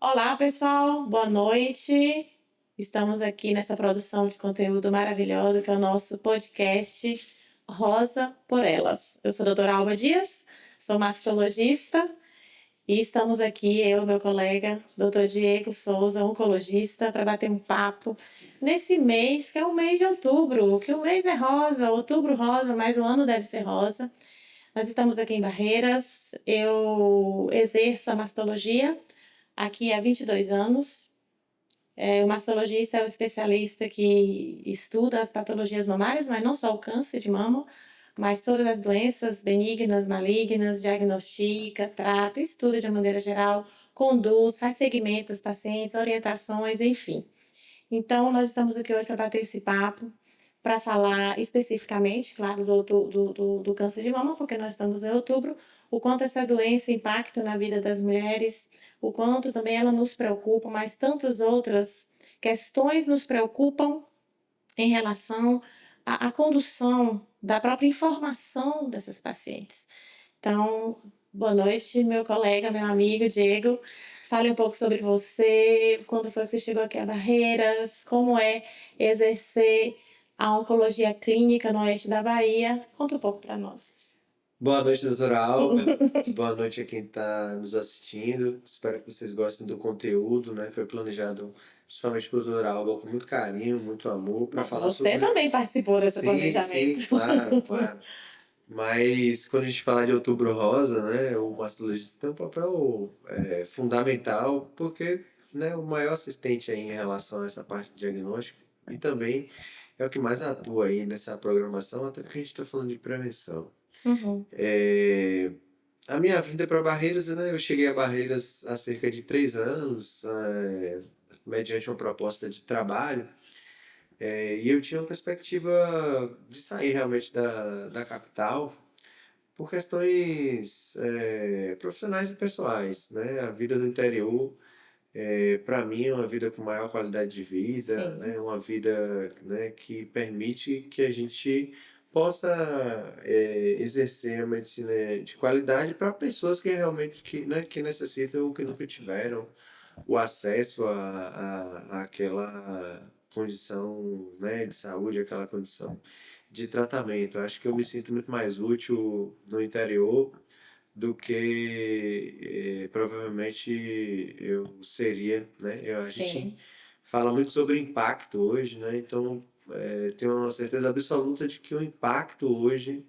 Olá, pessoal, boa noite. Estamos aqui nessa produção de conteúdo maravilhosa que é o nosso podcast Rosa por Elas. Eu sou a doutora Alba Dias, sou mastologista e estamos aqui, eu e meu colega, doutor Diego Souza, oncologista, para bater um papo nesse mês, que é o mês de outubro, que o mês é rosa, outubro rosa, mas o ano deve ser rosa. Nós estamos aqui em Barreiras, eu exerço a mastologia aqui há 22 anos. O mastologista é o especialista que estuda as patologias mamárias, mas não só o câncer de mama, mas todas as doenças benignas, malignas, diagnostica, trata, estuda de maneira geral, conduz, faz segmento aos pacientes, orientações, enfim. Então, nós estamos aqui hoje para bater esse papo, para falar especificamente, claro, do câncer de mama, porque nós estamos em outubro, o quanto essa doença impacta na vida das mulheres, o quanto também ela nos preocupa, mas tantas outras questões nos preocupam em relação à condução da própria informação dessas pacientes. Então, boa noite, meu colega, meu amigo Diego. Fale um pouco sobre você, quando foi que você chegou aqui a Barreiras, como é exercer a oncologia clínica no oeste da Bahia. Conta um pouco para nós. Boa noite, doutora Alba. Boa noite a quem está nos assistindo. Espero que vocês gostem do conteúdo, né? Foi planejado principalmente pela doutora Alba com muito carinho, muito amor, para falar Você sobre... também participou desse planejamento. Sim, claro, claro. Mas quando a gente fala de Outubro Rosa, né? O mastologista tem um papel fundamental, porque, né, o maior assistente aí em relação a essa parte de diagnóstico e também é o que mais atua aí nessa programação, até porque a gente está falando de prevenção. Uhum. A minha vinda para Barreiras, né? Eu cheguei a Barreiras há cerca de 3 anos, mediante uma proposta de trabalho, e eu tinha uma perspectiva de sair realmente da capital por questões profissionais e pessoais, né? A vida no interior, para mim, é uma vida com maior qualidade de vida, Sim. né? Uma vida, né, que permite que a gente possa exercer a medicina de qualidade para pessoas que realmente que necessitam ou que nunca tiveram o acesso àquela condição, né, de saúde, aquela condição de tratamento. Acho que eu me sinto muito mais útil no interior do que provavelmente eu seria, né? A gente Sim. fala muito sobre impacto hoje, né? Então, tenho uma certeza absoluta de que o impacto hoje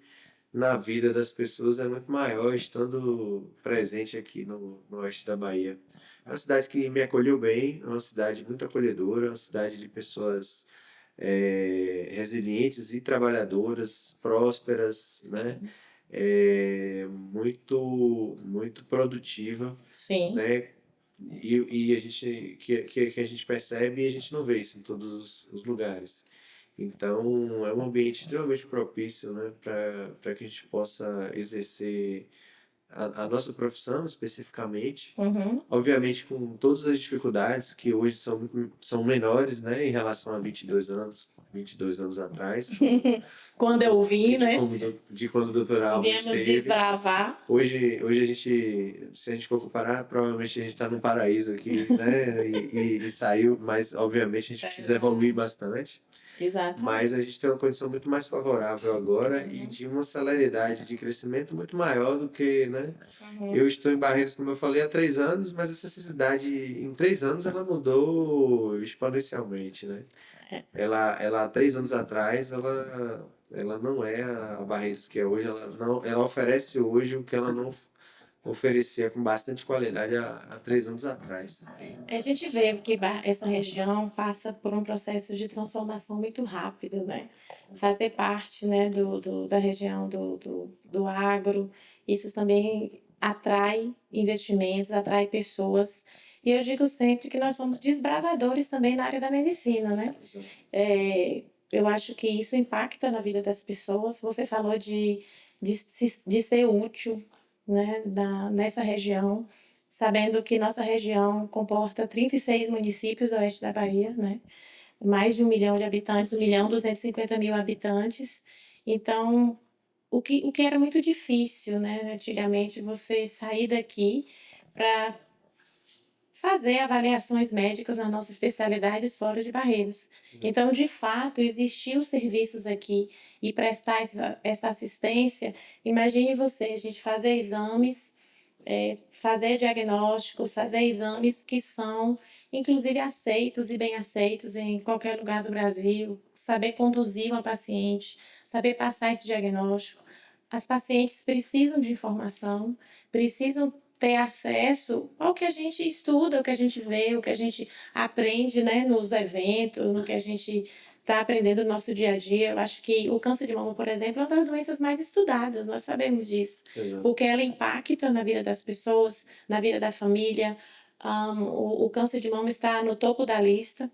na vida das pessoas é muito maior estando presente aqui no oeste da Bahia. É uma cidade que me acolheu bem, é uma cidade muito acolhedora, é uma cidade de pessoas resilientes e trabalhadoras, prósperas, né? Muito, muito produtiva, Sim. né? E a gente que a gente percebe e a gente não vê isso em todos os lugares. Então, é um ambiente extremamente propício, né, para que a gente possa exercer a nossa profissão especificamente. Uhum. Obviamente, com todas as dificuldades que hoje são menores, né, em relação a 22 anos atrás, Quando eu vim, né? de quando o doutor E Alba viemos esteve. desbravar. Hoje a gente, se a gente for comparar, provavelmente a gente está num paraíso aqui, né? E saiu, mas obviamente a gente precisa evoluir bastante. Exato. Mas a gente tem uma condição muito mais favorável agora e de uma celeridade de crescimento muito maior do que, né? Eu estou em Barreiras, como eu falei, há 3 anos, mas essa cidade, em 3 anos, ela mudou exponencialmente, né? Ela há 3 anos atrás, ela não é a Barreiras que é hoje, ela oferece hoje o que ela não oferecia com bastante qualidade há 3 anos atrás. A gente vê que essa região passa por um processo de transformação muito rápido, né? Fazer parte, né, da região do agro, isso também atrai investimentos, atrai pessoas. E eu digo sempre que nós somos desbravadores também na área da medicina, né? Eu acho que isso impacta na vida das pessoas. Você falou de ser útil, né, nessa região, sabendo que nossa região comporta 36 municípios do oeste da Bahia, né? Mais de 1 milhão de habitantes, 1.250.000 habitantes. Então, o que era muito difícil, né? Antigamente, você sair daqui para fazer avaliações médicas nas nossas especialidades fora de Barreiras. Então, de fato, existir os serviços aqui e prestar essa assistência, imagine você, a gente fazer exames, fazer diagnósticos, fazer exames que são, inclusive, aceitos e bem aceitos em qualquer lugar do Brasil, saber conduzir uma paciente, saber passar esse diagnóstico. As pacientes precisam de informação, precisam ter acesso ao que a gente estuda, ao que a gente vê, ao que a gente aprende, né, nos eventos, no que a gente está aprendendo no nosso dia a dia. Eu acho que o câncer de mama, por exemplo, é uma das doenças mais estudadas, nós sabemos disso, Exato. porque ela impacta na vida das pessoas, na vida da família. O câncer de mama está no topo da lista,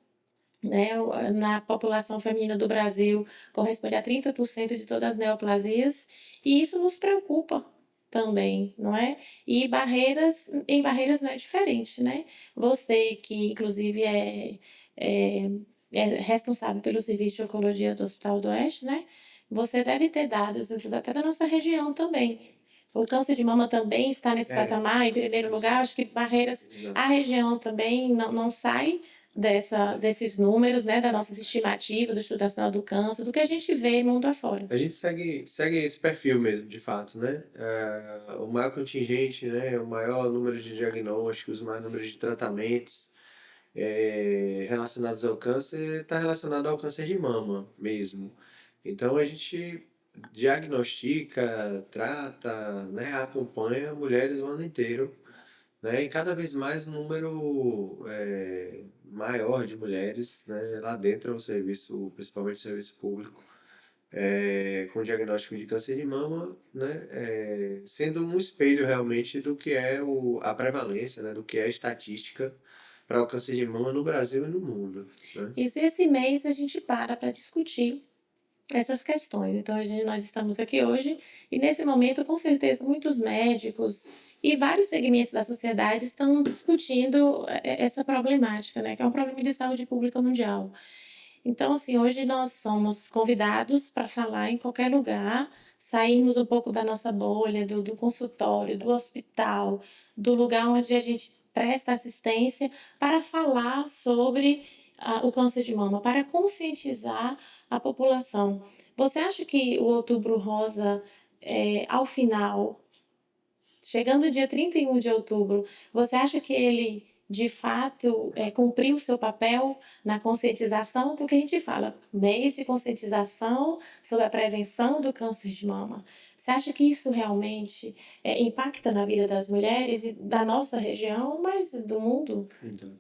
né? Na população feminina do Brasil, corresponde a 30% de todas as neoplasias, e isso nos preocupa também, não é? E em Barreiras não é diferente, né? Você que, inclusive, é, é responsável pelo serviço de oncologia do Hospital do Oeste, né? Você deve ter dados, inclusive, até da nossa região também. O câncer de mama também está nesse patamar, em primeiro lugar. Acho que Barreiras, Exato. a região também não sai desses números, né, da nossa estimativa do Instituto Nacional do Câncer, do que a gente vê mundo afora. A gente segue esse perfil mesmo, de fato, né? O maior contingente, né? O maior número de diagnósticos, o maior número de tratamentos relacionados ao câncer está relacionado ao câncer de mama mesmo. Então a gente diagnostica, trata, né? Acompanha mulheres o ano inteiro, né? E cada vez mais um número maior de mulheres, né? Lá dentro é um serviço, principalmente o serviço público, com diagnóstico de câncer de mama, né, sendo um espelho realmente do que é a prevalência, né, do que é a estatística para o câncer de mama no Brasil e no mundo, né? Isso, esse mês a gente para discutir essas questões. Então, nós estamos aqui hoje e, nesse momento, com certeza, muitos médicos e vários segmentos da sociedade estão discutindo essa problemática, né, que é um problema de saúde pública mundial. Então, assim, hoje nós somos convidados para falar em qualquer lugar, sairmos um pouco da nossa bolha, do consultório, do hospital, do lugar onde a gente presta assistência, para falar sobre o câncer de mama, para conscientizar a população. Você acha que o Outubro Rosa, ao final, chegando o dia 31 de outubro, você acha que ele, de fato, cumpriu o seu papel na conscientização? Porque a gente fala mês de conscientização sobre a prevenção do câncer de mama. Você acha que isso realmente impacta na vida das mulheres e da nossa região, mas do mundo? Então,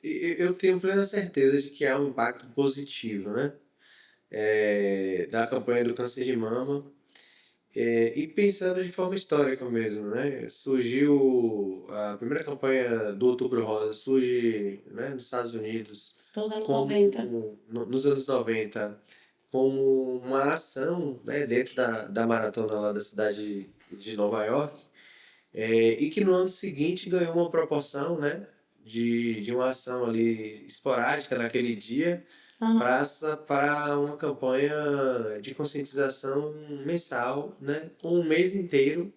eu tenho plena certeza de que há um impacto positivo, né, da campanha do câncer de mama. E pensando de forma histórica mesmo, né? Surgiu a primeira campanha do Outubro Rosa, surge, né, nos Estados Unidos, Nos anos como 90. nos anos 90, como uma ação, né, dentro da maratona lá da cidade de Nova York, e que no ano seguinte ganhou uma proporção, né, de uma ação ali esporádica naquele dia, para uma campanha de conscientização mensal, né, com um mês inteiro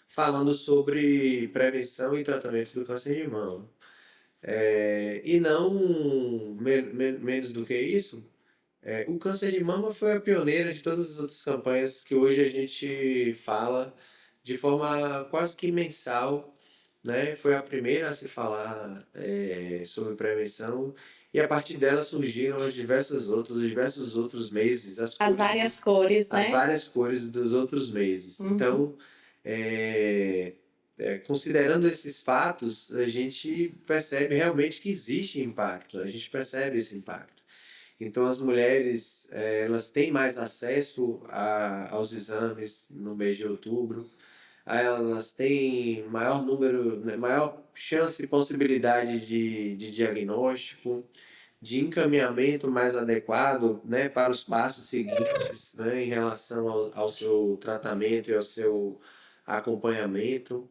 falando sobre prevenção e tratamento do câncer de mama. E não menos do que isso, o câncer de mama foi a pioneira de todas as outras campanhas que hoje a gente fala de forma quase que mensal, né? Foi a primeira a se falar sobre prevenção, e a partir dela surgiram os diversos outros meses, As várias cores, as né? várias cores dos outros meses. Então, considerando esses fatos, a gente percebe realmente que existe impacto, a gente percebe esse impacto. Então, as mulheres, elas têm mais acesso aos exames no mês de outubro, elas têm maior número, né, maior chance e possibilidade de diagnóstico, de encaminhamento mais adequado, né, para os passos seguintes, né, em relação ao seu tratamento e ao seu acompanhamento,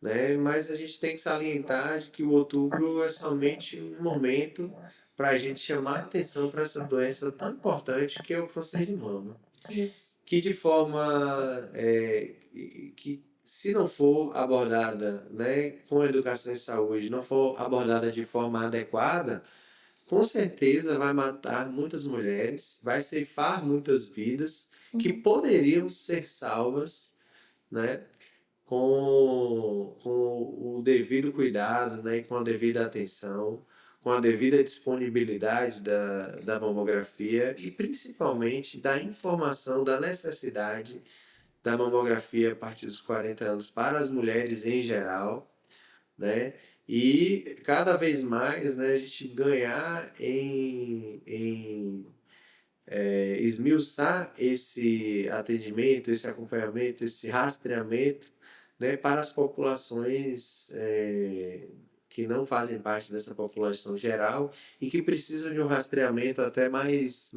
né? Mas a gente tem que salientar de que o outubro é somente um momento para a gente chamar a atenção para essa doença tão importante que é o câncer de mama, Isso. que de forma que se não for abordada, né, com educação em saúde, não for abordada de forma adequada, com certeza vai matar muitas mulheres, vai ceifar muitas vidas que poderiam ser salvas, né, com o devido cuidado, né, e com a devida atenção, com a devida disponibilidade da mamografia e principalmente da informação da necessidade da mamografia a partir dos 40 anos para as mulheres em geral, né? E cada vez mais, né, a gente ganhar em esmiuçar esse atendimento, esse acompanhamento, esse rastreamento, né, para as populações que não fazem parte dessa população geral e que precisam de um rastreamento até mais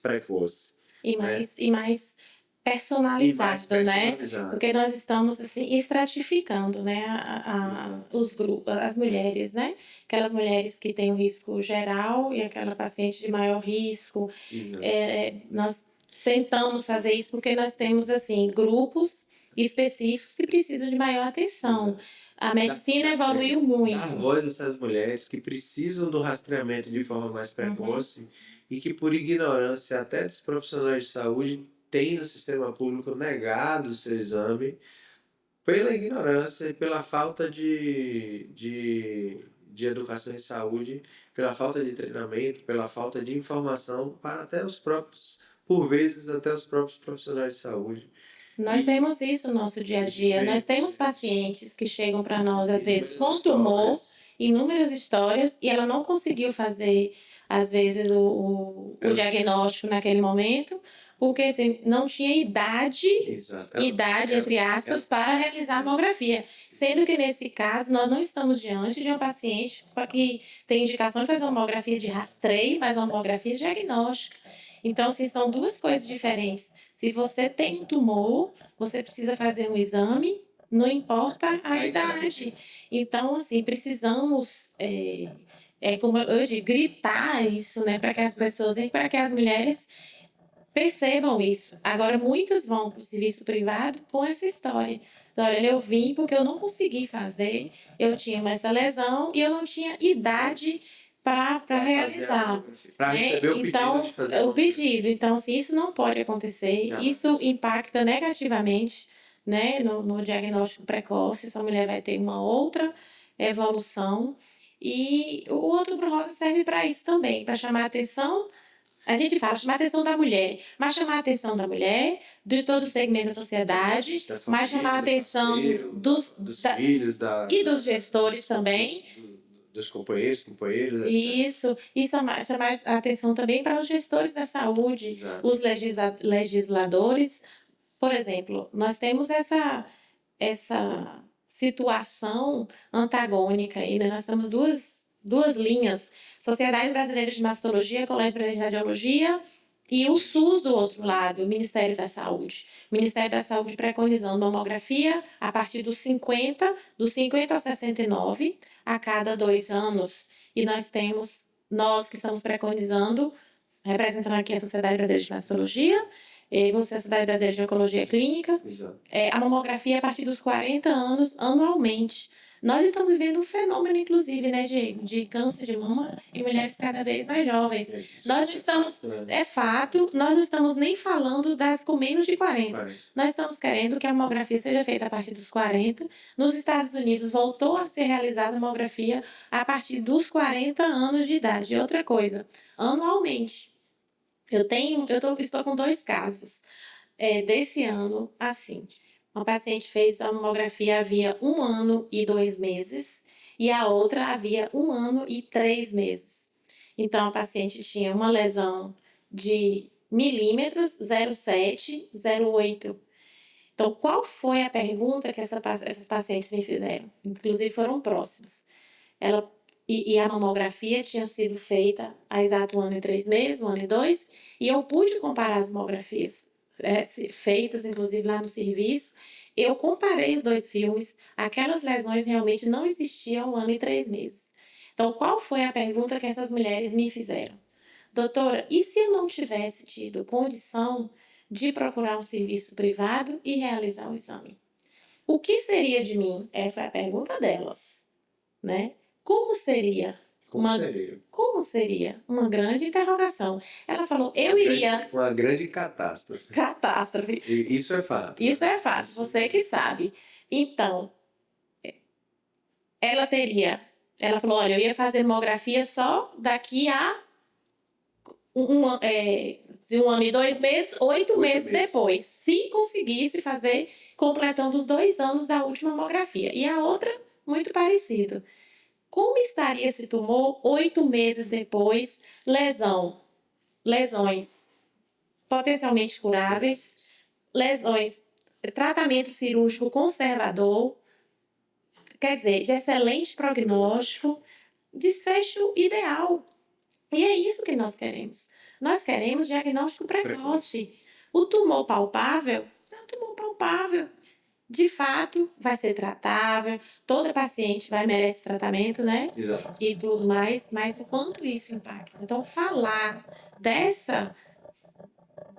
precoce, né? E mais E mais personalizado, né? personalizado. Porque nós estamos assim estratificando, né, Exato. os grupos, as mulheres, né? Aquelas mulheres que têm o risco geral e aquela paciente de maior risco. Exato. Nós tentamos fazer isso porque nós temos assim grupos específicos que precisam de maior atenção. Exato. A medicina evoluiu Dar muito. voz a essas mulheres que precisam do rastreamento de forma mais precoce e que, por ignorância até dos profissionais de saúde, têm no sistema público negado o seu exame pela ignorância e pela falta de educação em saúde, pela falta de treinamento, pela falta de informação para até os próprios, por vezes, até os próprios profissionais de saúde. Nós vemos isso no nosso dia a dia. Nós temos pacientes que chegam para nós, às vezes, com tumor, inúmeras histórias, e ela não conseguiu fazer, às vezes, o diagnóstico naquele momento, porque assim, não tinha idade, entre aspas, para realizar a mamografia. Sendo que, nesse caso, nós não estamos diante de uma paciente que tem indicação de fazer uma mamografia de rastreio, mas uma mamografia diagnóstica. Então, assim, são duas coisas diferentes. Se você tem um tumor, você precisa fazer um exame, não importa a idade. Então, assim, precisamos, como eu digo, gritar isso, né, para que as pessoas, e para que as mulheres percebam isso. Agora, muitas vão para o serviço privado com essa história. Então, olha, eu vim porque eu não consegui fazer, eu tinha essa lesão e eu não tinha idade para realizar. Para receber o pedido de fazer o pedido. Então, assim, isso não pode acontecer. Isso impacta negativamente, né, no diagnóstico precoce. Essa mulher vai ter uma outra evolução. E o Outubro Rosa serve para isso também, para chamar a atenção. A gente fala chamar a atenção da mulher, mas chamar a atenção da mulher, de todo o segmento da sociedade, mas chamar a atenção dos filhos, e dos gestores também. Dos companheiros, etc. Isso, e chamar a atenção também para os gestores da saúde, Exato. os legisladores. Por exemplo, nós temos essa situação antagônica aí, né? Nós temos duas linhas: Sociedade Brasileira de Mastologia, Colégio Brasileiro de Radiologia, e o SUS do outro lado, o Ministério da Saúde. O Ministério da Saúde preconizando mamografia a partir dos 50 aos 69, a cada 2 anos. E nós que estamos preconizando, representando aqui a Sociedade Brasileira de Mastologia, e você, a Sociedade Brasileira de Oncologia Clínica, a mamografia a partir dos 40 anos, anualmente. Nós estamos vivendo um fenômeno, inclusive, né, de câncer de mama em mulheres cada vez mais jovens. Nós não estamos, é fato, nós não estamos nem falando das com menos de 40. Nós estamos querendo que a mamografia seja feita a partir dos 40. Nos Estados Unidos, voltou a ser realizada a mamografia a partir dos 40 anos de idade. E outra coisa, anualmente. Estou com 2 casos desse ano, assim. Uma paciente fez a mamografia havia 1 ano e 2 meses e a outra havia 1 ano e 3 meses. Então, a paciente tinha uma lesão de milímetros, 0,7, 0,8. Então, qual foi a pergunta que essas pacientes me fizeram? Inclusive, foram próximas. E a mamografia tinha sido feita há exato 1 ano e 3 meses, 1 ano e 2, e eu pude comparar as mamografias feitas, inclusive, lá no serviço. Eu comparei os 2 filmes, aquelas lesões realmente não existiam há 1 ano e 3 meses. Então, qual foi a pergunta que essas mulheres me fizeram? Doutora, e se eu não tivesse tido condição de procurar um serviço privado e realizar o exame? O que seria de mim? Foi a pergunta delas, né? Como seria? Como seria? Uma grande interrogação. Ela falou, eu iria... Uma grande catástrofe. Catástrofe. Isso é fato. Isso é fato, você que sabe. Então, ela falou, olha, eu ia fazer mamografia só daqui a de 1 ano e 2 meses, 8 meses depois, se conseguisse fazer, completando os 2 anos da última mamografia. E a outra, muito parecido. Como estaria esse tumor 8 meses depois? Lesões potencialmente curáveis, lesões, tratamento cirúrgico conservador, quer dizer, de excelente prognóstico, desfecho ideal. E é isso que nós queremos. Nós queremos diagnóstico precoce. O tumor palpável é um tumor palpável. De fato, vai ser tratável. Toda paciente vai merecer tratamento, né? Exato. E tudo mais. Mas o quanto isso impacta. Então, falar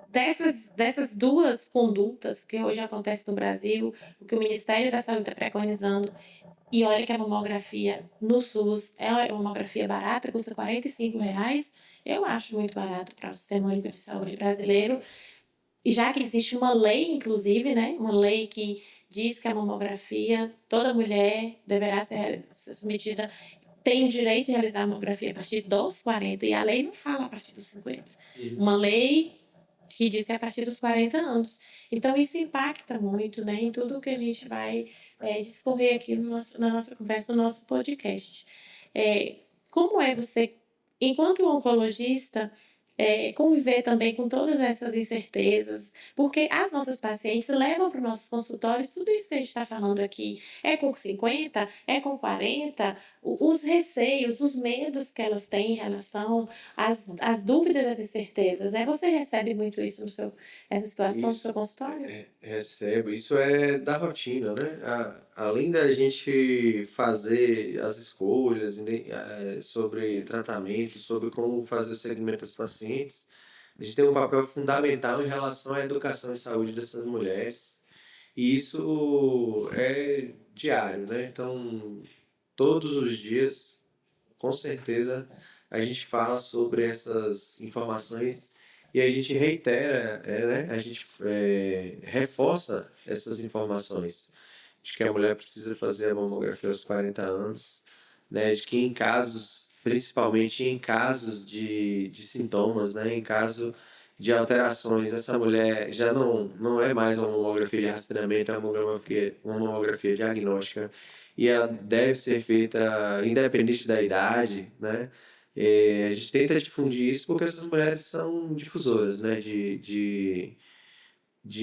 dessas duas condutas que hoje acontecem no Brasil, o que o Ministério da Saúde está preconizando, e olha que a mamografia no SUS é uma mamografia barata, custa R$ 45. Eu acho muito barato para o Sistema Único de Saúde brasileiro. E já que existe uma lei, inclusive, né? Uma lei que diz que a mamografia, toda mulher deverá ser submetida, tem o direito de realizar a mamografia a partir dos 40, e a lei não fala a partir dos 50. Uma lei que diz que é a partir dos 40 anos. Então, isso impacta muito, né, em tudo que a gente vai discorrer aqui na nossa conversa, no nosso podcast. Como é você, enquanto oncologista, conviver também com todas essas incertezas, porque as nossas pacientes levam para os nossos consultórios tudo isso que a gente está falando aqui. É com 50, é com 40, os receios, os medos que elas têm em relação às dúvidas, às incertezas. Você recebe muito isso essa situação no seu consultório? Recebo. Isso é da rotina, né? Além da gente fazer as escolhas sobre tratamento, sobre como fazer o segmento das pacientes, a gente tem um papel fundamental em relação à educação e saúde dessas mulheres. E isso é diário, né? Então, todos os dias, com certeza, a gente fala sobre essas informações e a gente reitera, né? A gente reforça essas informações de que a mulher precisa fazer a mamografia aos 40 anos, né? De que em casos, principalmente em casos de sintomas, né? Em caso de alterações, essa mulher já não é mais uma mamografia de rastreamento, é uma mamografia diagnóstica, e ela deve ser feita independente da idade, né? A gente tenta difundir isso porque essas mulheres são difusoras, né? De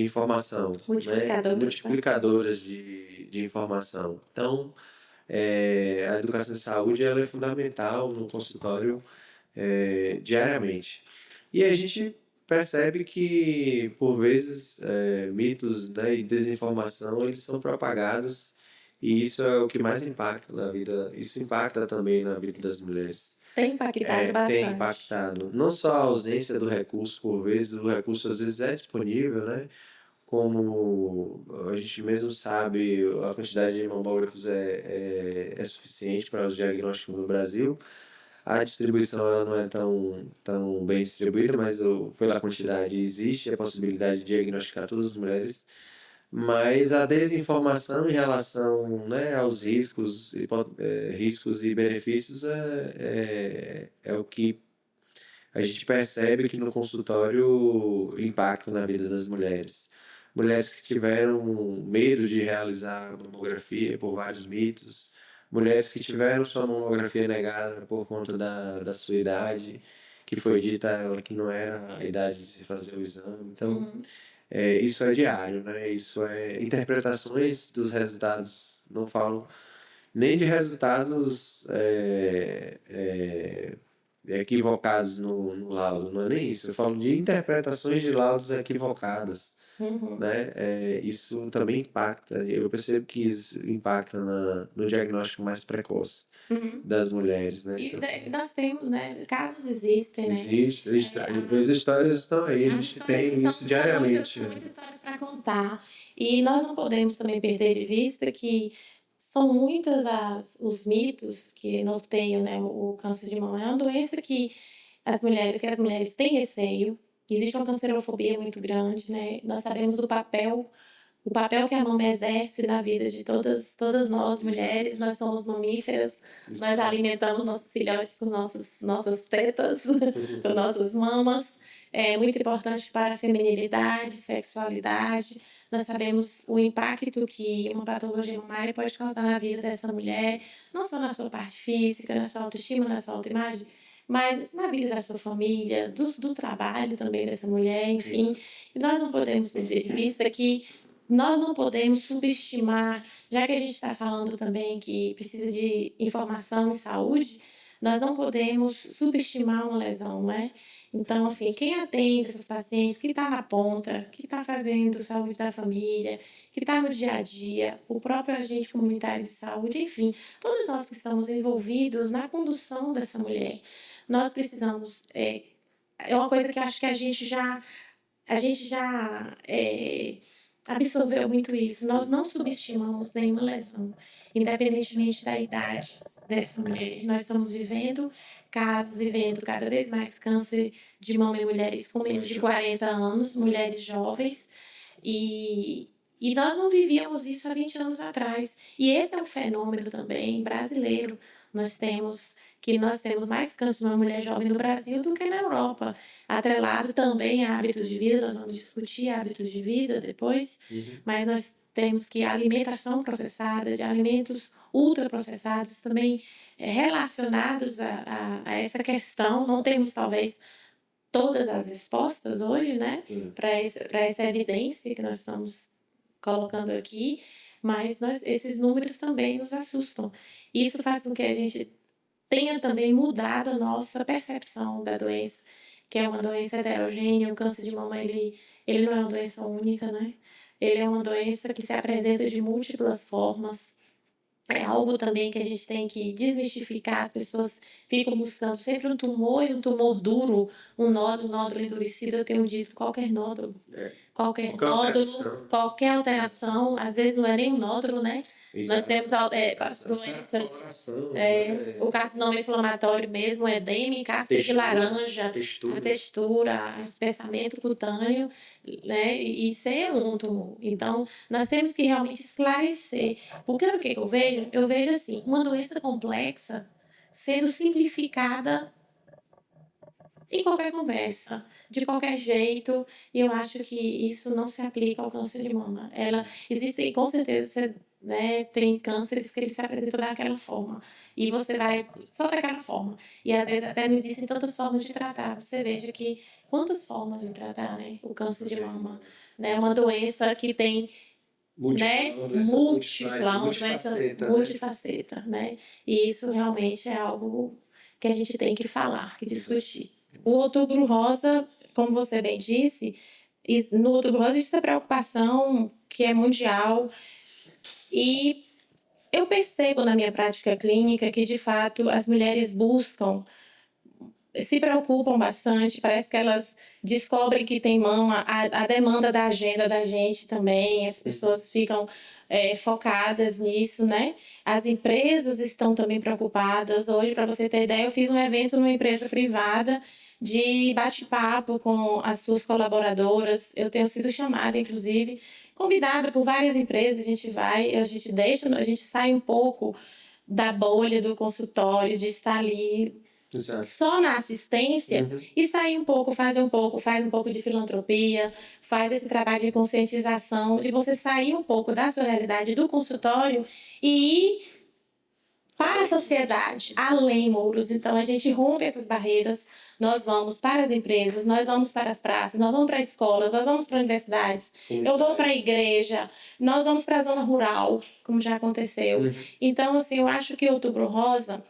informação, né? Multiplicadoras de informação. Então, a educação de saúde ela é fundamental no consultório diariamente. E a gente percebe que, por vezes, mitos, né, e desinformação eles são propagados, e isso é o que mais impacta na vida. Isso impacta também na vida das mulheres. Tem impactado bastante. Tem impactado. Não só a ausência do recurso, por vezes, o recurso às vezes é disponível, né? Como a gente mesmo sabe, a quantidade de mamógrafos é suficiente para os diagnósticos no Brasil. A distribuição ela não é tão bem distribuída, mas pela quantidade existe a possibilidade de diagnosticar todas as mulheres. Mas a desinformação em relação, né, aos riscos e benefícios é o que a gente percebe que no consultório impacta na vida das mulheres. Mulheres que tiveram medo de realizar a mamografia por vários mitos, mulheres que tiveram sua mamografia negada por conta da sua idade, que foi dita a ela que não era a idade de se fazer o exame. Então, isso é diário, né? Isso é interpretações dos resultados. Não falo nem de resultados equivocados no laudo, não é nem isso. Eu falo de interpretações de laudos equivocadas. Uhum. né? Isso também impacta, eu percebo que isso impacta no diagnóstico mais precoce Uhum. das mulheres, né? E Então, nós temos, né, casos existem, né? existe, as histórias estão aí, a As gente histórias tem estão, isso diariamente. são muitas histórias para contar. E nós não podemos também perder de vista que são muitas os mitos que norteiam, né, o câncer de mama. É uma doença que que as mulheres têm receio. Existe uma cancerofobia muito grande, né? Nós sabemos o papel que a mama exerce na vida de todas nós mulheres. Nós somos mamíferas, Isso. nós alimentamos nossos filhotes com nossas tetas, com nossas mamas. É muito importante para a feminilidade, sexualidade. Nós sabemos o impacto que uma patologia mamária pode causar na vida dessa mulher, não só na sua parte física, na sua autoestima, na sua autoimagem, mas na vida da sua família, do trabalho também dessa mulher, enfim. E nós não podemos perder de vista que nós não podemos subestimar, já que a gente está falando também que precisa de informação em saúde, nós não podemos subestimar uma lesão, né? Então, assim, quem atende essas pacientes, que está na ponta, que está fazendo saúde da família, que está no dia a dia, o próprio agente comunitário de saúde, enfim, todos nós que estamos envolvidos na condução dessa mulher, nós precisamos. É uma coisa que eu acho que a gente já absorveu muito isso. Nós não subestimamos nenhuma lesão, independentemente da idade dessa mulher. Nós estamos vivendo casos e vendo cada vez mais câncer de mama em mulheres com menos de 40 anos, mulheres jovens, e, e nós não vivíamos isso há 20 anos atrás. E esse é um fenômeno também brasileiro. Nós temos mais câncer de uma mulher jovem no Brasil do que na Europa, atrelado também a hábitos de vida. Nós vamos discutir hábitos de vida depois, mas nós temos que a alimentação processada, de alimentos ultraprocessados também relacionados a essa questão. Não temos, talvez, todas as respostas hoje, né, para essa evidência que nós estamos colocando aqui, mas esses números também nos assustam. Isso faz com que a gente tenha também mudado a nossa percepção da doença, que é uma doença heterogênea. O câncer de mama, ele não é uma doença única, né? Ele é uma doença que se apresenta de múltiplas formas. É algo também que a gente tem que desmistificar. As pessoas ficam buscando sempre um tumor e um tumor duro, um nódulo endurecido. Eu tenho dito, qualquer nódulo, qualquer nódulo, qualquer alteração, às vezes não é nem um nódulo, né? Nós temos doenças, o carcinoma inflamatório mesmo, o edema em casca de laranja, a textura, o espessamento cutâneo, né? E isso é um tumor. Então, nós temos que realmente esclarecer. Porque o que eu vejo? Eu vejo assim, uma doença complexa sendo simplificada em qualquer conversa, de qualquer jeito, e eu acho que isso não se aplica ao câncer de mama. Existem, com certeza, né, tem cânceres que ele se apresentam daquela forma, e você vai só daquela forma, e às vezes até não existem tantas formas de tratar. Você veja que quantas formas de tratar, né, o câncer de mama, né, uma doença que tem, né, uma doença multifaceta, né, e isso realmente é algo que a gente tem que falar, que discutir. O Outubro Rosa, como você bem disse, no Outubro Rosa existe essa preocupação que é mundial, e eu percebo na minha prática clínica que, de fato, as mulheres se preocupam bastante. Parece que elas descobrem que tem mama, a demanda da agenda da gente também, as pessoas ficam focadas nisso, né? As empresas estão também preocupadas. Hoje, para você ter ideia, eu fiz um evento numa empresa privada de bate-papo com as suas colaboradoras. Eu tenho sido chamada, inclusive, convidada por várias empresas. A gente sai um pouco da bolha do consultório, de estar ali só na assistência, e sair um pouco, faz um pouco de filantropia, faz esse trabalho de conscientização, de você sair um pouco da sua realidade do consultório e ir para a sociedade, além, Mouros. Então, a gente rompe essas barreiras, nós vamos para as empresas, nós vamos para as praças, nós vamos para escolas, nós vamos para universidades, eu vou para a igreja, nós vamos para a zona rural, como já aconteceu. Então, assim, eu acho que o Outubro Rosa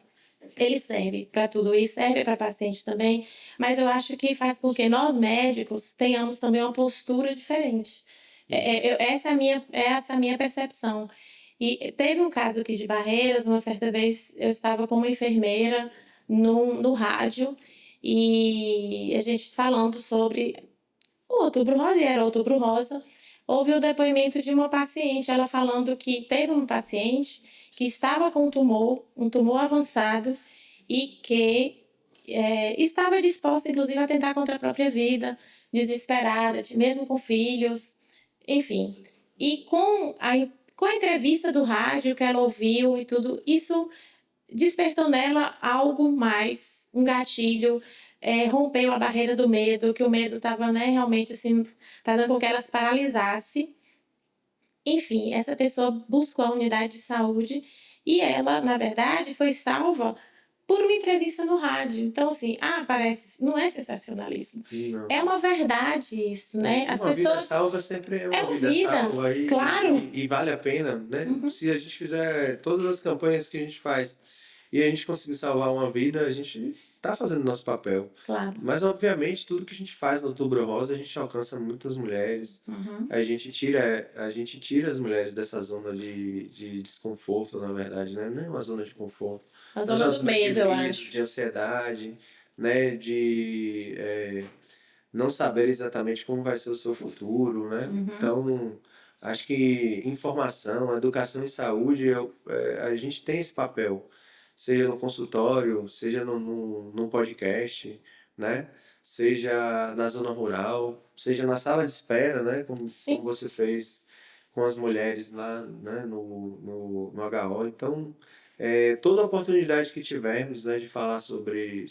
Ele serve para tudo isso, serve para paciente também, mas eu acho que faz com que nós médicos tenhamos também uma postura diferente. Essa é a minha percepção. E teve um caso aqui de Barreiras, uma certa vez eu estava como enfermeira no rádio e a gente falando sobre o Outubro Rosa, e era Outubro Rosa, houve o depoimento de uma paciente, ela falando que teve um paciente que estava com um tumor avançado, e que estava disposta, inclusive, a tentar contra a própria vida, desesperada, mesmo com filhos, enfim. E com a entrevista do rádio que ela ouviu e tudo, isso despertou nela algo mais, um gatilho, rompeu a barreira do medo, que o medo estava, né, realmente assim, fazendo com que ela se paralisasse. Enfim, essa pessoa buscou a unidade de saúde e ela, na verdade, foi salva por uma entrevista no rádio. Então, assim, parece, não é sensacionalismo. Não. É uma verdade isso, né? As Uma vida pessoas... salva sempre é uma vida vida, salva. claro. E vale a pena, né? Se a gente fizer todas as campanhas que a gente faz e a gente conseguir salvar uma vida, a gente tá fazendo nosso papel. Claro. Mas, obviamente, tudo que a gente faz no Outubro Rosa, a gente alcança muitas mulheres. A gente tira as mulheres dessa zona de desconforto, na verdade, né? Não é uma zona de conforto. A zona do medo, eu acho. De ansiedade, né? Não saber exatamente como vai ser o seu futuro, né? Então, acho que informação, educação e saúde, a gente tem esse papel. Seja no consultório, seja no podcast, né? Seja na zona rural, seja na sala de espera, né? Como você fez com as mulheres lá, né? no HO. Então, toda oportunidade que tivermos, né, de falar sobre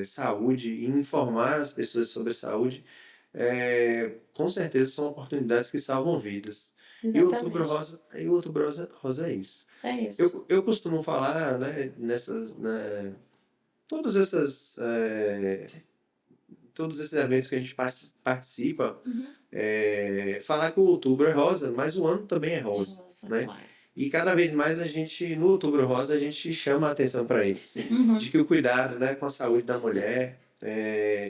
saúde e informar as pessoas sobre saúde, com certeza são oportunidades que salvam vidas. Exatamente. E o Outubro Rosa é isso. É isso. Eu costumo falar, né, todos esses eventos que a gente participa, falar que o Outubro é rosa, mas o ano também é rosa, né? Claro. E cada vez mais no Outubro Rosa, a gente chama a atenção para isso. De que o cuidado, né, com a saúde da mulher,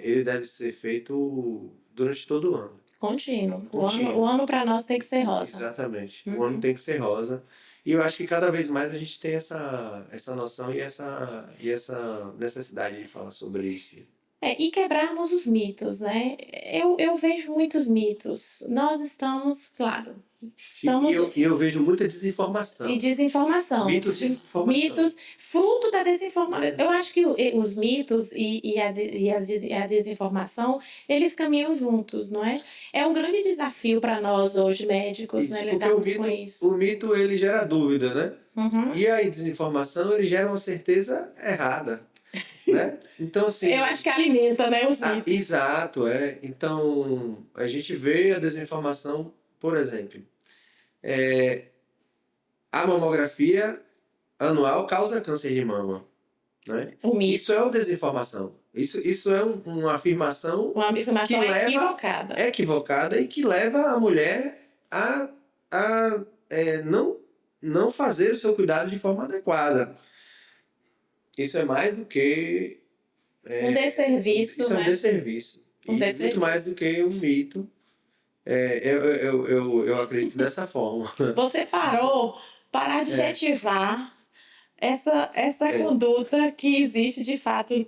ele deve ser feito durante todo o ano. Contínuo. O ano para nós tem que ser rosa. Exatamente. O ano tem que ser rosa. E eu acho que cada vez mais a gente tem essa noção e essa necessidade de falar sobre isso. E quebrarmos os mitos, né? Eu vejo muitos mitos. Nós estamos, claro, E eu vejo muita desinformação. E desinformação. Mitos de desinformação. Mitos, fruto da desinformação. Eu acho que os mitos e a desinformação, eles caminham juntos, não é? É um grande desafio para nós hoje, médicos, né, lidarmos com isso. O mito, ele gera dúvida, né? E a desinformação, ele gera uma certeza errada. Né? Então, assim, eu acho que alimenta, né, os mitos. Exato, Então, a gente vê a desinformação, por exemplo, a mamografia anual causa câncer de mama. Né? Isso é uma desinformação. Isso é uma afirmação, que leva, equivocada e que leva a mulher a não fazer o seu cuidado de forma adequada. Isso é mais do que... um desserviço, isso né? É um desserviço. Muito mais do que um mito. Eu acredito dessa forma. Você parar de adjetivar essa conduta que existe de fato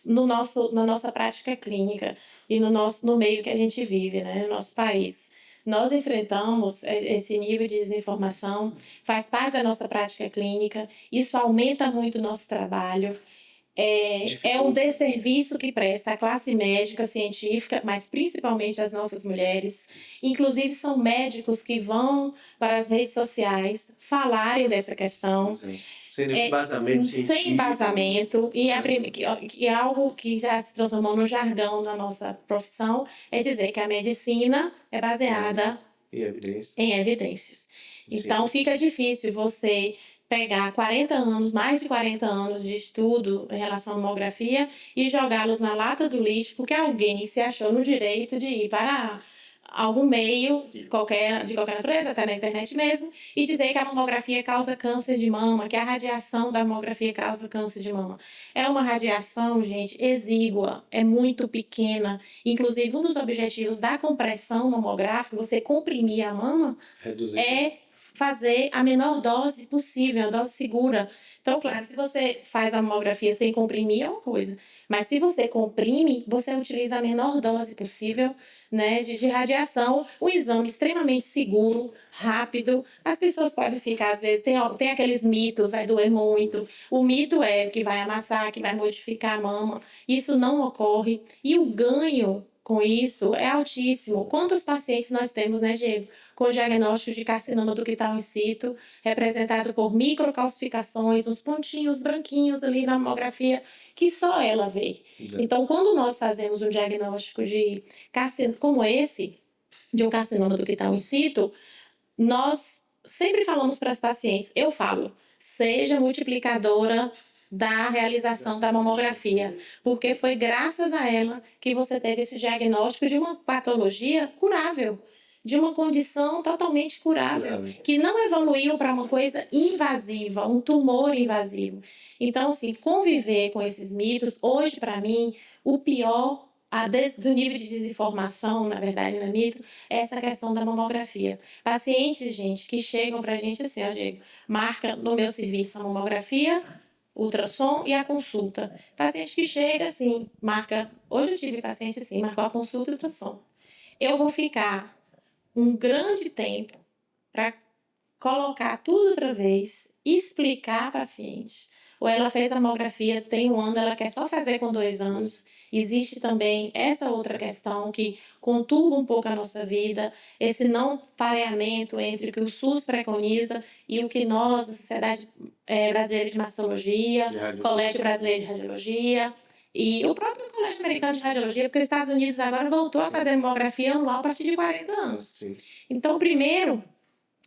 na nossa prática clínica e no meio que a gente vive, né? No nosso país. Nós enfrentamos esse nível de desinformação, faz parte da nossa prática clínica, isso aumenta muito o nosso trabalho. É um desserviço que presta à classe médica, científica, mas principalmente às nossas mulheres. Inclusive, são médicos que vão para as redes sociais falarem dessa questão. Sem embasamento científico. Sem embasamento. E é algo que já se transformou no jargão da nossa profissão, é dizer que a medicina é baseada em evidências. Então, fica difícil você pegar 40 anos, mais de 40 anos de estudo em relação à mamografia e jogá-los na lata do lixo porque alguém se achou no direito de ir para algum meio de qualquer natureza, até na internet mesmo, e dizer que a mamografia causa câncer de mama, que a radiação da mamografia causa câncer de mama. É uma radiação, gente, exígua, é muito pequena. Inclusive, um dos objetivos da compressão mamográfica, você comprimir a mama, Reduzir. é fazer a menor dose possível, a dose segura. Então, claro, se você faz a mamografia sem comprimir, é uma coisa. Mas se você comprime, você utiliza a menor dose possível, né, de radiação. Um exame extremamente seguro, rápido. As pessoas podem ficar, às vezes, tem aqueles mitos, vai doer muito. O mito é que vai amassar, que vai modificar a mama. Isso não ocorre. E o ganho com isso é altíssimo. Quantos pacientes nós temos, né, Diego, com diagnóstico de carcinoma do quital in situ, representado por microcalcificações, uns pontinhos branquinhos ali na mamografia, que só ela vê. Então, quando nós fazemos um diagnóstico de carcinoma como esse, de um carcinoma do quital in situ, nós sempre falamos para as pacientes, eu falo, seja multiplicadora da realização da mamografia, porque foi graças a ela que você teve esse diagnóstico de uma patologia curável, de uma condição totalmente curável, que não evoluiu para uma coisa invasiva, um tumor invasivo. Então, assim, conviver com esses mitos, hoje, para mim, o pior do nível de desinformação, na verdade, não é mito, é essa questão da mamografia. Pacientes, gente, que chegam para a gente assim, ó, Diego, marca no meu serviço a mamografia, ultrassom e a consulta. Paciente que chega assim, marca. Hoje eu tive paciente assim, marcou a consulta e ultrassom. Eu vou ficar um grande tempo para colocar tudo outra vez, explicar a paciente. Ou ela fez a mamografia, tem 1 ano, ela quer só fazer com 2 anos. Existe também essa outra questão que conturba um pouco a nossa vida, esse não pareamento entre o que o SUS preconiza e o que nós, a Sociedade Brasileira de Mastologia, Colégio Brasileiro de Radiologia, e o próprio Colégio Americano de Radiologia, porque os Estados Unidos agora voltou a fazer mamografia anual a partir de 40 anos. Então, primeiro,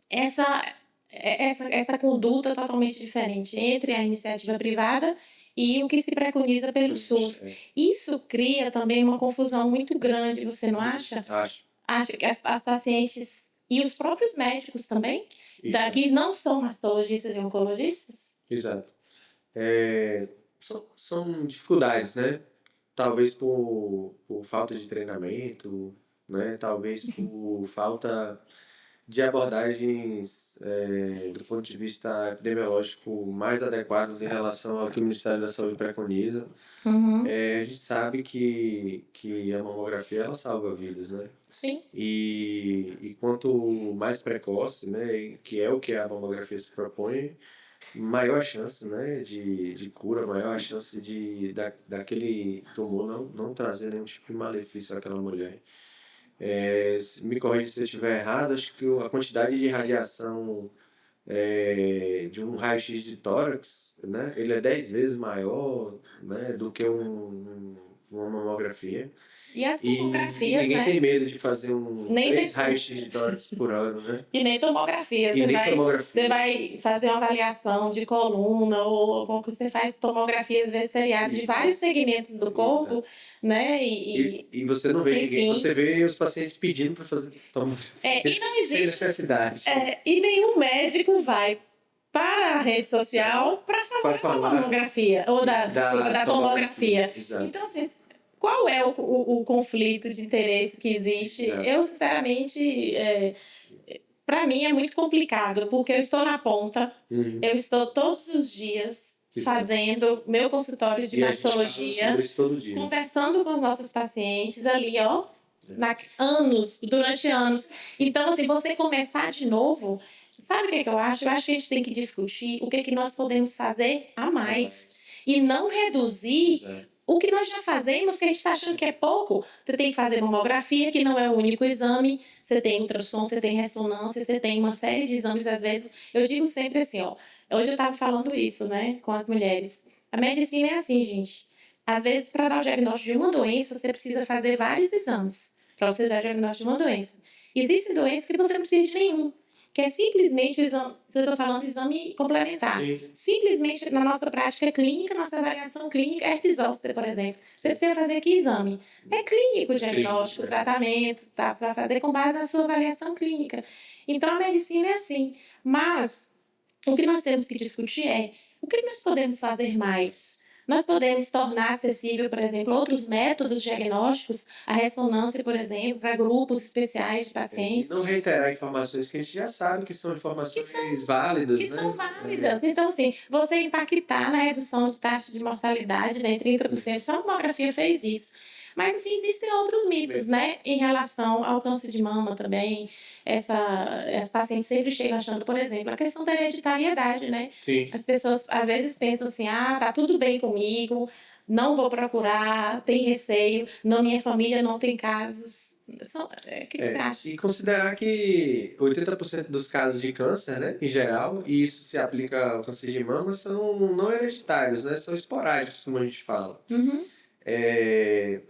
essa conduta totalmente diferente entre a iniciativa privada e o que se preconiza pelo SUS. Isso cria também uma confusão muito grande, você não acha? Acho. Acho que as pacientes e os próprios médicos também, que não são mastologistas e oncologistas? Exato. São dificuldades, né? Talvez por falta de treinamento, né? Talvez por falta de abordagens do ponto de vista epidemiológico mais adequadas em relação ao que o Ministério da Saúde preconiza. A gente sabe que a mamografia ela salva vidas, né? Sim. E quanto mais precoce, né, que é o que a mamografia se propõe, maior a chance, né, de cura, maior a chance daquele tumor não trazer nenhum tipo de malefício àquela mulher. Me corrija se eu estiver errado, acho que a quantidade de radiação de um raio-x de tórax, né, ele é 10 vezes maior, né, do que uma mamografia. E as E tomografias, ninguém né? tem medo de fazer Nem 3 tem- raios-x de tórax por ano, né? E nem tomografia. E nem tomografia. Você vai fazer uma avaliação de coluna ou como que você faz tomografia, às vezes, seriada de vários segmentos do corpo, né? E você não vê ninguém, você vê os pacientes pedindo para fazer tomografia. E não Sem existe. necessidade. E nenhum médico vai para a rede social para falar da mamografia ou da tomografia. Exato. Então, assim, qual é o conflito de interesse que existe? Exato. Eu, sinceramente, para mim é muito complicado, porque eu estou na ponta, eu estou todos os dias fazendo meu consultório de mastologia, conversando com os nossos pacientes ali, ó, durante anos. Então, assim, você começar de novo, sabe o que eu acho? Eu acho que a gente tem que discutir o que nós podemos fazer a mais e não reduzir o que nós já fazemos, que a gente está achando que é pouco. Você tem que fazer mamografia, que não é o único exame. Você tem ultrassom, você tem ressonância, você tem uma série de exames, às vezes. Eu digo sempre assim, ó. Hoje eu estava falando isso, né, com as mulheres. A medicina é assim, gente. Às vezes, para dar o diagnóstico de uma doença, você precisa fazer vários exames para você dar o diagnóstico de uma doença. Existem doenças que você não precisa de nenhum, que é simplesmente o exame, eu estou falando do exame complementar. Sim. Simplesmente na nossa prática clínica, nossa avaliação clínica, herpes zoster, por exemplo. Você precisa fazer que exame? É clínico, o diagnóstico, o tratamento, tá? Você vai fazer com base na sua avaliação clínica. Então, a medicina é assim. Mas o que nós temos que discutir é o que nós podemos fazer mais. Nós podemos tornar acessível, por exemplo, outros métodos diagnósticos, a ressonância, por exemplo, para grupos especiais de E pacientes não reiterar informações que a gente já sabe que são que informações são, válidas, que né? são válidas. Então, assim, você impactar na redução de taxa de mortalidade, né, em 30%, só a mamografia fez isso. Mas, assim, existem outros mitos, né, em relação ao câncer de mama também. As pacientes sempre chegam achando, por exemplo, a questão da hereditariedade, né? Sim. As pessoas, às vezes, pensam assim, ah, tá tudo bem comigo, não vou procurar, tem receio, na minha família não tem casos. O que você acha? E considerar que 80% dos casos de câncer, né, em geral, e isso se aplica ao câncer de mama, são não hereditários, né? São esporádicos, como a gente fala. Uhum. É,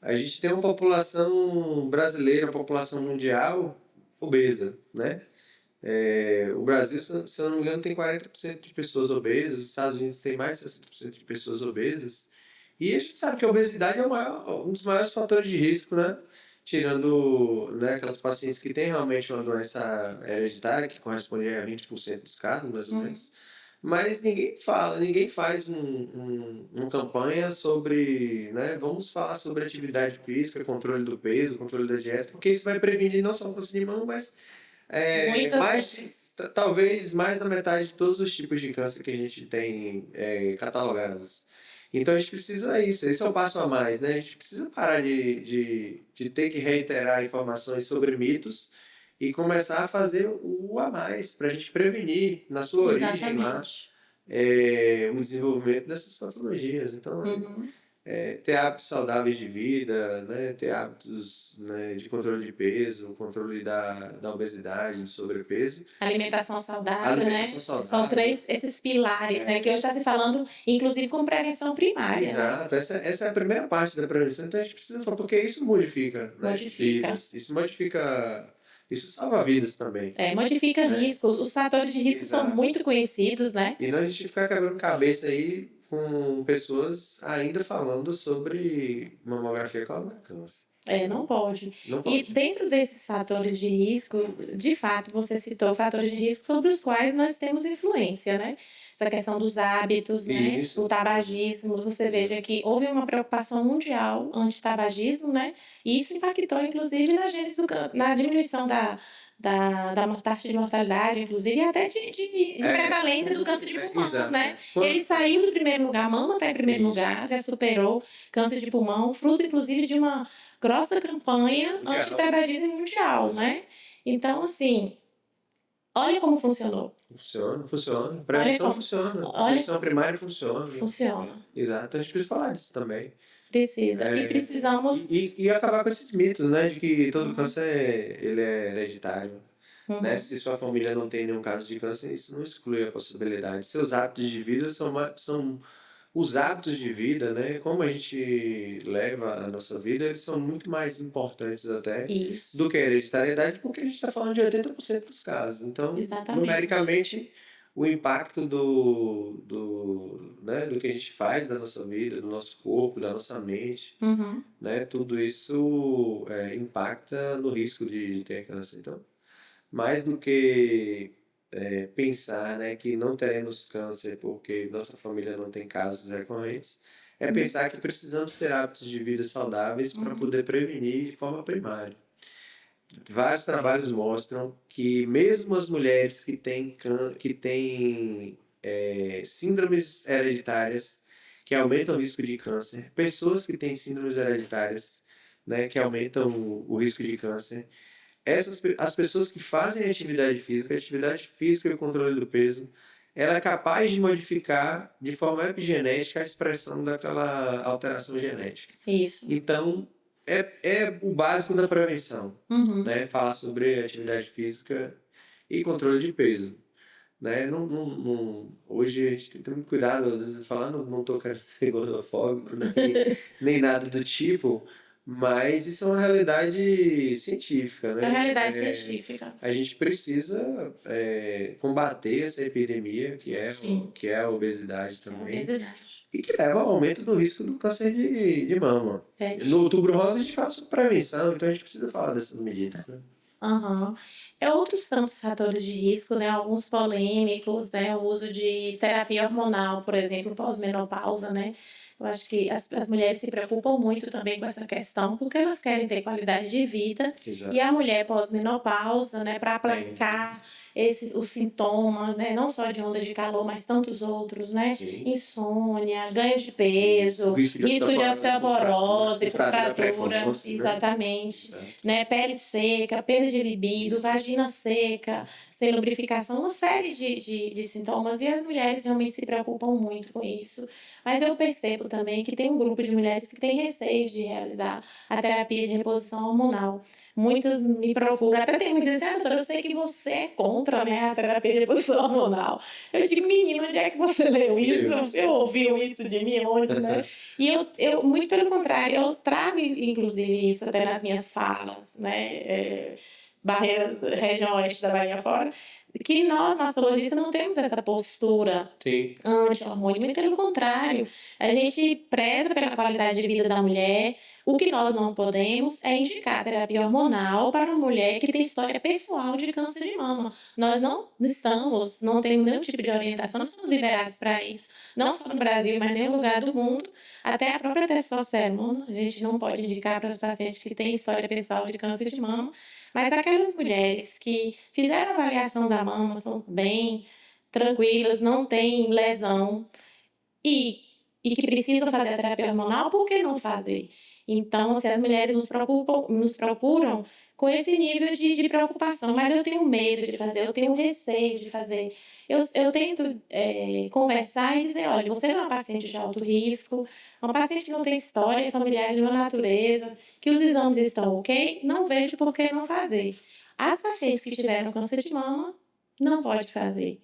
a gente tem uma população brasileira, uma população mundial obesa, né? O Brasil, se eu não me engano, tem 40% de pessoas obesas, os Estados Unidos tem mais de 60% de pessoas obesas. E a gente sabe que a obesidade é um dos maiores fatores de risco, né? Tirando, né, aquelas pacientes que têm realmente uma doença hereditária, que corresponde a 20% dos casos, mais ou menos. Mas ninguém faz uma campanha sobre, né, vamos falar sobre atividade física, controle do peso, controle da dieta, porque isso vai prevenir não só o câncer de mama, mas Muitas outras. talvez mais da metade de todos os tipos de câncer que a gente tem catalogados. Então a gente precisa isso, esse é o passo a mais, né? A gente precisa parar de ter que reiterar informações sobre mitos e começar a fazer o a mais para a gente prevenir na sua origem lá Exatamente. o desenvolvimento dessas patologias. Então, Uhum. ter hábitos saudáveis de vida, né? Ter hábitos, né, de controle de peso, controle da obesidade, do sobrepeso. Alimentação saudável, Alimentação né? São saudável. esses pilares, né? Que hoje está se falando, inclusive, com prevenção primária, né? Exato, essa é a primeira parte da prevenção, então a gente precisa falar, porque isso modifica, né, Modifica. vidas, isso salva vidas também. Modifica riscos. Os fatores de risco são Exato. muito conhecidos, né? E não a gente ficar quebrando cabeça aí com pessoas ainda falando sobre mamografia causa câncer. Não pode. Não E pode. dentro desses fatores de risco, de fato, você citou fatores de risco sobre os quais nós temos influência, né? Essa questão dos hábitos, né? Isso. O tabagismo, você veja que houve uma preocupação mundial anti-tabagismo, né? E isso impactou, inclusive, na gênese na diminuição da taxa de mortalidade, inclusive, e até de prevalência do câncer de pulmão, Exato. né? Ele saiu do primeiro lugar, a mama está em primeiro lugar, já superou câncer de pulmão, fruto, inclusive, de uma grossa campanha anti-tabagismo mundial, né? Então, assim, olha como funcionou. Funciona. Prevenção funciona. Prevenção primária funciona. Funciona. Exato. A gente precisa falar disso também. Precisa. E precisamos... E acabar com esses mitos, né? De que todo câncer ele é hereditário. Né? Se sua família não tem nenhum caso de câncer, isso não exclui a possibilidade. Seus hábitos de vida são os hábitos de vida, né? Como a gente leva a nossa vida, eles são muito mais importantes até Isso. do que a hereditariedade, porque a gente está falando de 80% dos casos. Então, Exatamente. numericamente, o impacto né, do que a gente faz da nossa vida, do nosso corpo, da nossa mente, né? Tudo isso impacta no risco de ter câncer. Então, mais do que pensar, né, que não teremos câncer porque nossa família não tem casos recorrentes, pensar que precisamos ter hábitos de vida saudáveis para poder prevenir de forma primária. Vários trabalhos mostram que mesmo as mulheres que têm síndromes hereditárias que aumentam o risco de câncer, pessoas que têm síndromes hereditárias, né, que aumentam o risco de câncer, as pessoas que fazem atividade física e o controle do peso, ela é capaz de modificar de forma epigenética a expressão daquela alteração genética. Isso. Então, é o básico da prevenção, né? Falar sobre atividade física e controle de peso. Né? Hoje a gente tem muito cuidado, às vezes, falar, não estou querendo ser gordofóbico, nem nada do tipo, Mas isso é uma realidade científica, É a né? realidade científica. A gente precisa combater essa epidemia Sim, que é a obesidade é a também, obesidade. e que leva ao aumento do risco do câncer de mama. É. No Outubro Rosa a gente fala sobre prevenção, então a gente precisa falar dessas medidas, né? Aham. É outros tantos fatores de risco, né? Alguns polêmicos, né? O uso de terapia hormonal, por exemplo, pós-menopausa, né? Eu acho que as mulheres se preocupam muito também com essa questão, porque elas querem ter qualidade de vida. E Exato. a mulher pós-menopausa, né? Para Tem. aplacar os sintomas, né? Não só de onda de calor, mas tantos outros, né? Sim. Insônia, ganho de Isso. peso, Risco de risco de osteoporose, osteoporose, com por fratura fratura, precoce, né? exatamente, Exato. né? Pele seca, perda de libido, Isso. vagina seca, sem lubrificação, uma série de sintomas, e as mulheres realmente se preocupam muito com isso. Mas eu percebo também que tem um grupo de mulheres que tem receio de realizar a terapia de reposição hormonal. Muitas me procuram, até tem muitas dizem, doutora, eu sei que você é contra, né, a terapia de reposição hormonal. Eu digo, menina, onde é que você leu isso? Eu ouviu isso de mim ontem, né? E muito pelo contrário, eu trago, inclusive, isso até nas minhas falas, né? Barreira, região oeste da Bahia fora, que nós, mastologistas, não temos essa postura Sim. anti-hormônio, muito pelo contrário. A gente preza pela qualidade de vida da mulher. O que nós não podemos é indicar terapia hormonal para uma mulher que tem história pessoal de câncer de mama. Nós não temos nenhum tipo de orientação, não estamos liberados para isso. Não só no Brasil, mas em nenhum lugar do mundo. Até a própria testosterona, a gente não pode indicar para os pacientes que têm história pessoal de câncer de mama. Mas aquelas mulheres que fizeram avaliação da mama, são bem tranquilas, não têm lesão e, e que precisam fazer a terapia hormonal, por que não fazer? Então, se as mulheres nos procuram com esse nível de preocupação, mas eu tenho medo de fazer, eu tenho receio de fazer. Eu tento conversar e dizer, olha, você não é uma paciente de alto risco, uma paciente que não tem história familiar de uma natureza, que os exames estão ok, não vejo por que não fazer. As pacientes que tiveram câncer de mama, não pode fazer.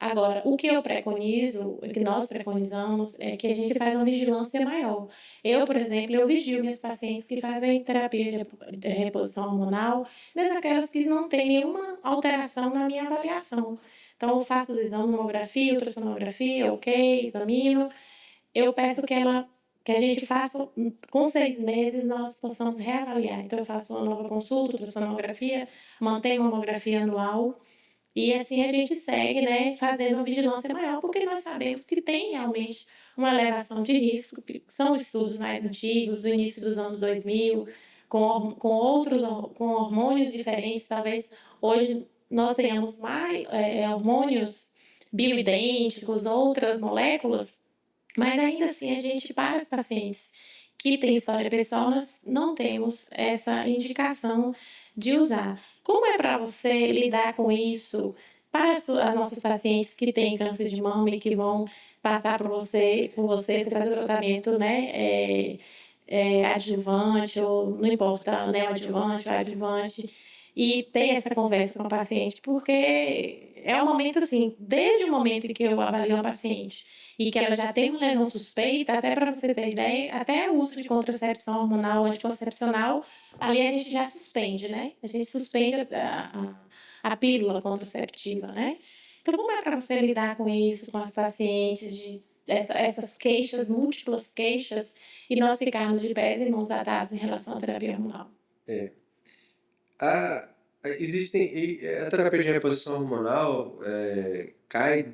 Agora, o que eu preconizo, o que nós preconizamos, é que a gente faz uma vigilância maior. Eu, por exemplo, eu vigio minhas pacientes que fazem terapia de reposição hormonal, mesmo aquelas que não têm nenhuma alteração na minha avaliação. Então, eu faço os exames, mamografia, ultrassonografia, ok, examino. Eu peço que a gente faça, com 6 meses, nós possamos reavaliar. Então, eu faço uma nova consulta, ultrassonografia, mantenho uma mamografia anual, e assim a gente segue, né, fazendo uma vigilância maior, porque nós sabemos que tem realmente uma elevação de risco. São estudos mais antigos, do início dos anos 2000, com hormônios diferentes. Talvez hoje nós tenhamos mais hormônios bioidênticos, outras moléculas, mas ainda assim a gente, para os pacientes que têm história pessoal, nós não temos essa indicação de usar. Como é para você lidar com isso? Para as nossas pacientes que têm câncer de mama e que vão passar você fazer o tratamento, né? Adjuvante, ou não importa, neoadjuvante ou adjuvante, e ter essa conversa com o paciente, porque é um momento assim, desde o momento em que eu avalio uma paciente e que ela já tem uma lesão suspeita, até para você ter ideia, até o uso de contracepção hormonal, anticoncepcional, ali a gente já suspende, né? A gente suspende a pílula contraceptiva, né? Então, como é para você lidar com isso, com as pacientes, essas queixas, múltiplas queixas, e nós ficarmos de pés e mãos atados em relação à terapia hormonal? É. A, a terapia de reposição hormonal cai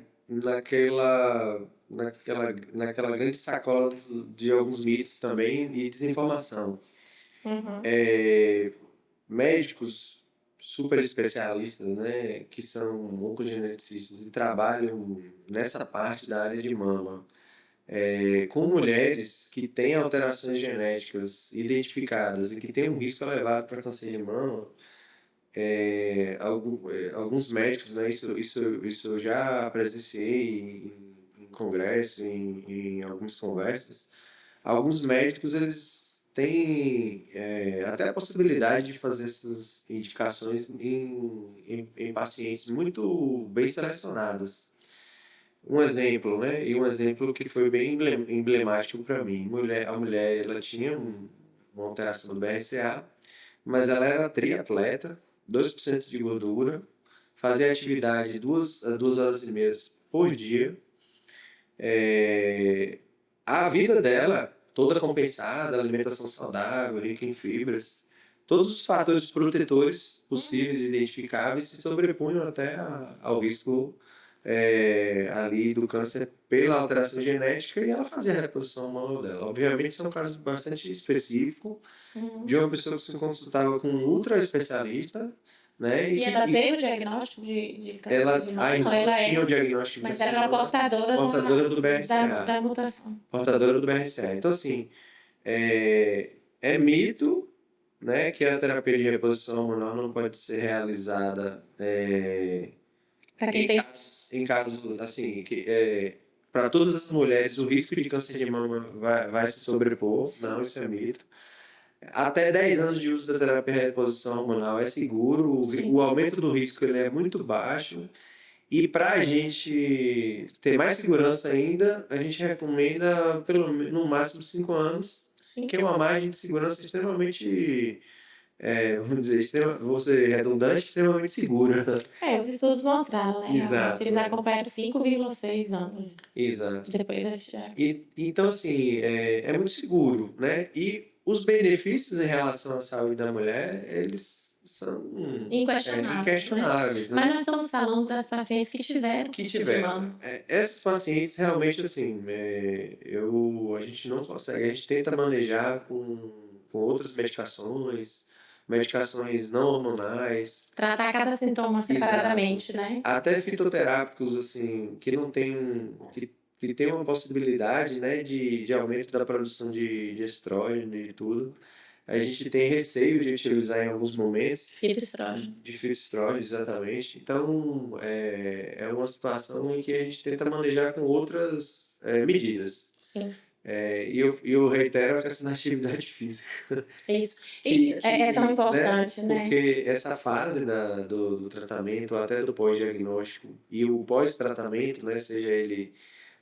naquela grande sacola de alguns mitos também e desinformação. Uhum. Médicos super especialistas, né, que são oncogeneticistas e trabalham nessa parte da área de mama, com mulheres que têm alterações genéticas identificadas e que têm um risco elevado para câncer de mama. Alguns médicos, né, isso eu já presenciei em congresso, em algumas conversas. Alguns médicos, eles têm até a possibilidade de fazer essas indicações em pacientes muito bem selecionadas. Um exemplo, né? E um exemplo que foi bem emblemático para mim. A mulher, ela tinha uma alteração do BRCA, mas ela era triatleta, 2% de gordura, fazia atividade 2 horas e meia por dia. A vida dela, toda compensada, alimentação saudável, rica em fibras, todos os fatores protetores possíveis e identificáveis se sobrepunham até ao risco ali do câncer pela alteração genética, e ela fazia a reposição manual dela. Obviamente, isso é um caso bastante específico de uma pessoa que se consultava com um ultra especialista, né? E ela teve o diagnóstico de câncer Ela de mama? ainda não tinha o diagnóstico de Mas câncer ela de era mama, portadora do BRCA. da mutação. Portadora do BRCA. Então, assim, é mito, né, que a terapia de reposição hormonal não pode ser realizada Para quem tem. em casos assim, para todas as mulheres o risco de câncer de mama vai se sobrepor. Não, isso é mito. Até 10 anos de uso da terapia de reposição hormonal é seguro, o aumento do risco ele é muito baixo. E para a gente ter mais segurança ainda, a gente recomenda no máximo 5 anos, que é uma margem de segurança extremamente, vamos dizer, vou ser redundante, extremamente segura. Os estudos mostraram, né? Exato. Eles acompanharam 5,6 anos. Exato. Depois da diagnóstico. Então, assim, é muito seguro, né? E os benefícios em relação à saúde da mulher, eles são inquestionáveis, né? Mas nós estamos falando das pacientes que tiveram câncer de mama. Essas pacientes realmente, assim, a gente não consegue, a gente tenta manejar com outras medicações não hormonais. Tratar cada sintoma separadamente, né? Até fitoterápicos, assim, que não tem, que tem uma possibilidade, né, de aumento da produção de estrógeno e tudo. A gente tem receio de utilizar em alguns momentos. Fitoestrógeno. De fitoestrógeno, exatamente. Então, é uma situação em que a gente tenta manejar com outras medidas. Sim. E eu reitero a questão da atividade física. Isso. É tão importante, né? Porque essa fase do tratamento, até do pós-diagnóstico e o pós-tratamento, né, seja ele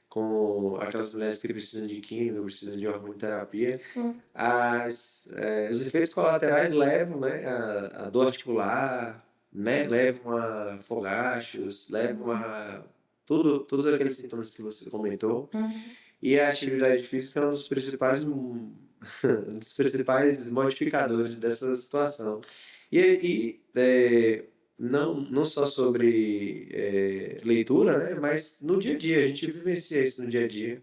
com aquelas mulheres que precisam de químio, precisam de hormonoterapia, os efeitos colaterais levam, né, a dor articular, né, levam a fogachos, levam a todos aqueles sintomas que você comentou. E a atividade física é um dos principais modificadores dessa situação. Não só sobre leitura, né, mas no dia a dia, a gente vivencia isso no dia a dia.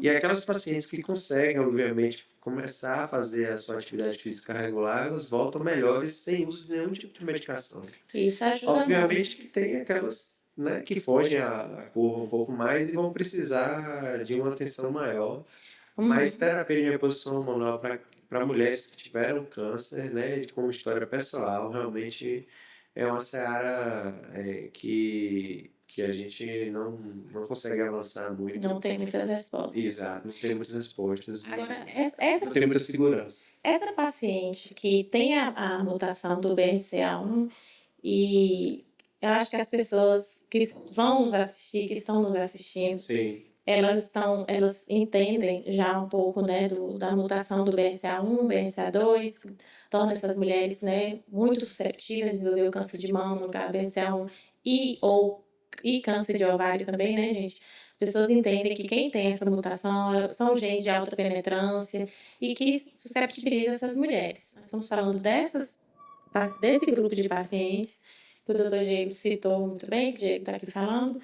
E aquelas pacientes que conseguem, obviamente, começar a fazer a sua atividade física regular, elas voltam melhores sem uso de nenhum tipo de medicação. Isso ajuda. Obviamente que tem aquelas, né, que fogem a curva um pouco mais e vão precisar de uma atenção maior. Mas terapia de reposição hormonal para mulheres que tiveram câncer, né, como história pessoal, realmente é uma seara que a gente não consegue avançar muito. Não tem muitas respostas. Exato, não tem muitas respostas. Agora, não tem muita segurança. Essa paciente que tem a mutação do BRCA1, e eu acho que as pessoas que vão nos assistir, que estão nos assistindo, Sim. Elas entendem já um pouco, né, da mutação do BRCA1, BRCA2, que torna essas mulheres, né, muito susceptíveis a desenvolver o câncer de mama, no caso BRCA1, e câncer de ovário também, né, gente? As pessoas entendem que quem tem essa mutação são genes de alta penetrância e que susceptibiliza essas mulheres. Nós estamos falando desse grupo de pacientes que o Dr. Diego citou muito bem, que o Diego está aqui falando.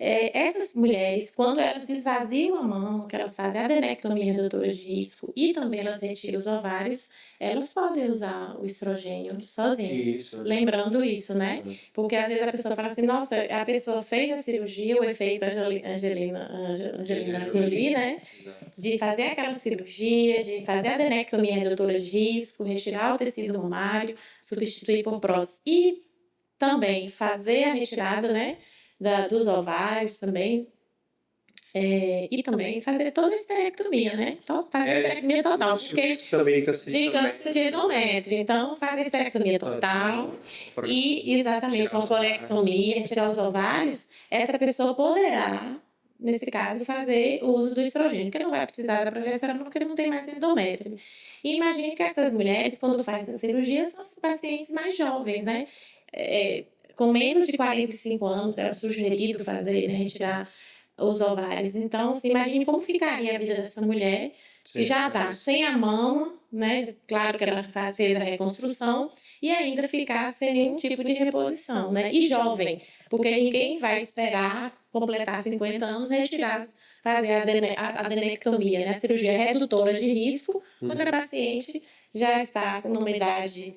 Essas mulheres, quando elas esvaziam a mama, que elas fazem a adenectomia redutora de risco e também elas retiram os ovários, elas podem usar o estrogênio sozinho. Isso. Lembrando isso, né? Porque às vezes a pessoa fala assim, nossa, a pessoa fez a cirurgia, o efeito Angelina Jolie, né? De fazer aquela cirurgia, de fazer a adenectomia redutora de risco, retirar o tecido mamário, substituir por prótese e também fazer a retirada, né? Dos ovários também. E também fazer toda a esterectomia, né? Então, fazer a esterectomia total. Porque também de câncer de endométrio. Então, fazer a esterectomia total e, exatamente, uma colectomia, retirar os ovários, essa pessoa poderá, nesse caso, fazer o uso do estrogênio, porque não vai precisar da progesterona, porque não tem mais endométrio. E imagine que essas mulheres, quando fazem essa cirurgia, são pacientes mais jovens, né? É, com menos de 45 anos, é sugerido fazer, né? Retirar os ovários. Então, assim, imagine como ficaria a vida dessa mulher, que já está sem a mama, né? Claro que ela fez a reconstrução, e ainda ficar sem nenhum tipo de reposição, né? E jovem, porque ninguém vai esperar completar 50 anos, retirar, fazer a adenectomia, né? A cirurgia redutora de risco, quando a paciente já está numa idade,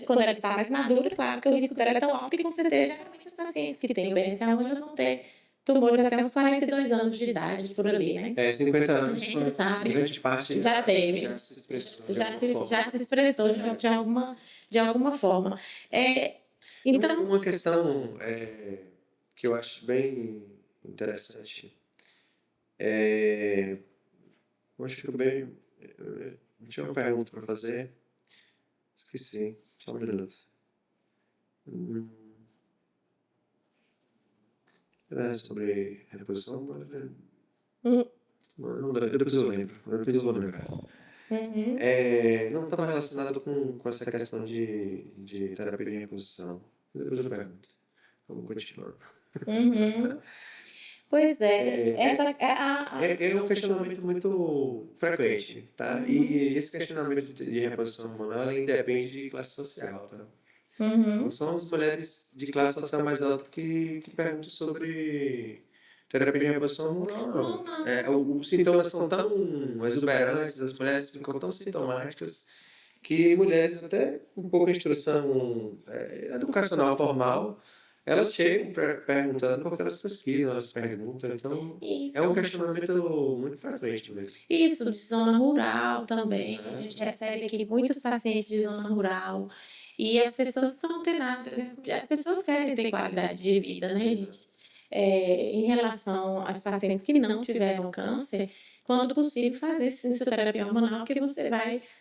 quando ela está mais madura, claro que o risco dela é tão alto que, com certeza, geralmente as pacientes que têm o BRCA1, elas vão ter tumores até uns 42 anos de idade, por ali, né? 50 anos, A gente sabe. grande parte Já teve. já se expressou de Já alguma se, forma. já se expressou de alguma forma. Então, Uma questão que eu acho bem interessante eu acho que eu bem. Eu tinha uma pergunta para fazer, esqueci, só um minuto. Era sobre reposição, mas depois eu lembro. Depois eu vou lembrar. Não estava relacionado com essa questão de terapia de reposição. Depois eu pergunto. Vamos continuar. pois essa É um questionamento muito frequente, tá? E esse questionamento de reposição hormonal, ele independe de classe social, tá? Não são as mulheres de classe social mais alta que perguntam sobre terapia de reposição hormonal, não. Os sintomas são tão exuberantes, as mulheres ficam tão sintomáticas, que mulheres até com pouca instrução educacional formal, elas chegam perguntando porque elas pesquisam, elas perguntam. Então, Isso. é um questionamento muito frequente mesmo. Isso, de zona rural também. A gente recebe aqui muitos pacientes de zona rural. E as pessoas estão antenadas. As pessoas querem ter qualidade de vida, né, gente? Em relação às pacientes que não tiveram câncer, quando possível, fazer fisioterapia hormonal, que você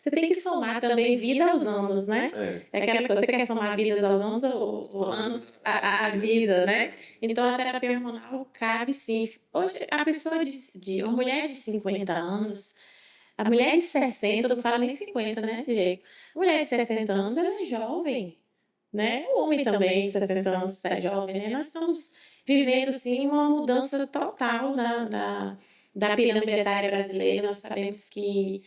tem que somar também vida aos anos, né? É aquela coisa, você quer somar vidas aos anos ou anos à vida, né? Então, a terapia hormonal cabe sim. Hoje, a pessoa uma mulher de 50 anos, a mulher de 60, eu não falo nem 50, né, Diego? Mulher de 60 anos, ela é jovem, né? O homem também, 60 anos, é jovem, né? Nós estamos vivendo, assim, uma mudança total da pirâmide etária brasileira. Nós sabemos que,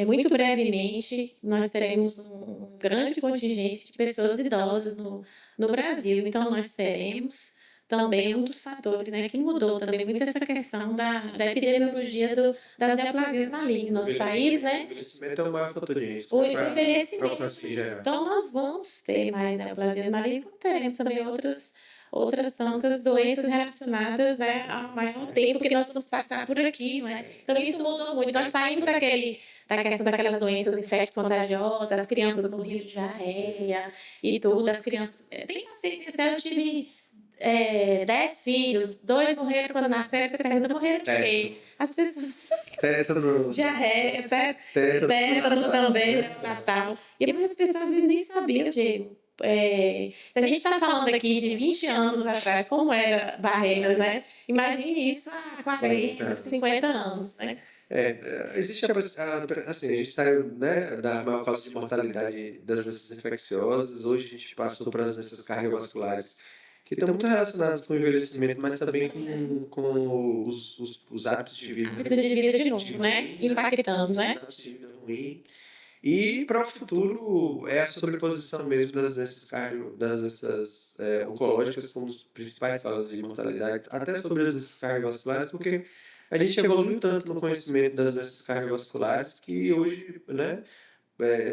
muito brevemente, nós teremos um grande contingente de pessoas idosas no Brasil. Então, nós teremos também um dos fatores, né, que mudou também muito essa questão da epidemiologia das neoplasias malignas no nosso país, né? O envelhecimento é o maior fator de risco. O para envelhecimento. câncer geral. Então, nós vamos ter mais neoplasias malignas, como teremos também outras tantas doenças relacionadas, né, ao maior tempo que nós vamos passar por aqui, né? Então, isso mudou muito. Nós saímos da questão daquelas doenças infecto-contagiosas, as crianças morriam de diarreia e tudo, as crianças... Tem pacientes, eu tive 10 filhos, 2 morreram quando nasceram, você pergunta, morreram de quê? As pessoas... Tétano. Diarreia, tétano também, Natal. E as pessoas às vezes nem sabiam, Diego. Se a gente está falando aqui de 20 anos atrás, como era Barreiras, né? Imagine isso há 40, 50 anos, né? Existe assim, a gente saiu, né, da maior causa de mortalidade das doenças infecciosas. Hoje a gente passou para as doenças cardiovasculares, que estão muito relacionadas com o envelhecimento, mas também com os hábitos de vida. Vida de vida de novo, né? Impactando, né? Hábitos de vida ruim. E para o futuro é a sobreposição mesmo das doenças oncológicas como as principais causas de mortalidade, até sobre as doenças cardiovasculares, porque a gente evoluiu tanto no conhecimento das doenças cardiovasculares que hoje, né,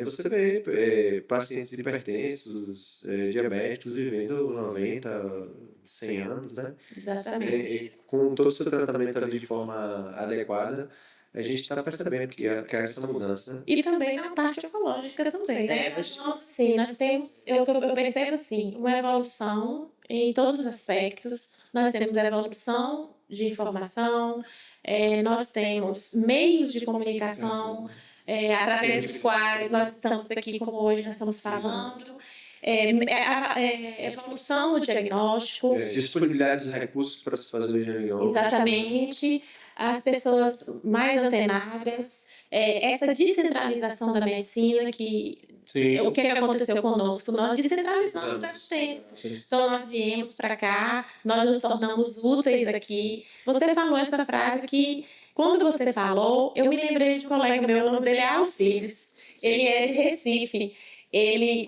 você vê pacientes hipertensos, diabéticos vivendo 90, 100 anos, né? Exatamente. Com todo o seu tratamento ali de forma adequada, a gente está percebendo que há essa mudança. E também na parte oncológica também, né? Nós temos, eu percebo assim, uma evolução em todos os aspectos. Nós temos a evolução de informação, nós temos meios de comunicação, através dos quais nós estamos aqui, como hoje nós estamos falando. evolução no diagnóstico. Disponibilidade dos recursos para se fazer o diagnóstico. Exatamente. As pessoas mais antenadas, essa descentralização da medicina o que aconteceu conosco? Nós descentralizamos a assistência. Então, nós viemos para cá, nós nos tornamos úteis aqui. Você falou essa frase que, quando você falou, eu me lembrei de um colega meu, o nome dele é Alcides. Ele é de Recife.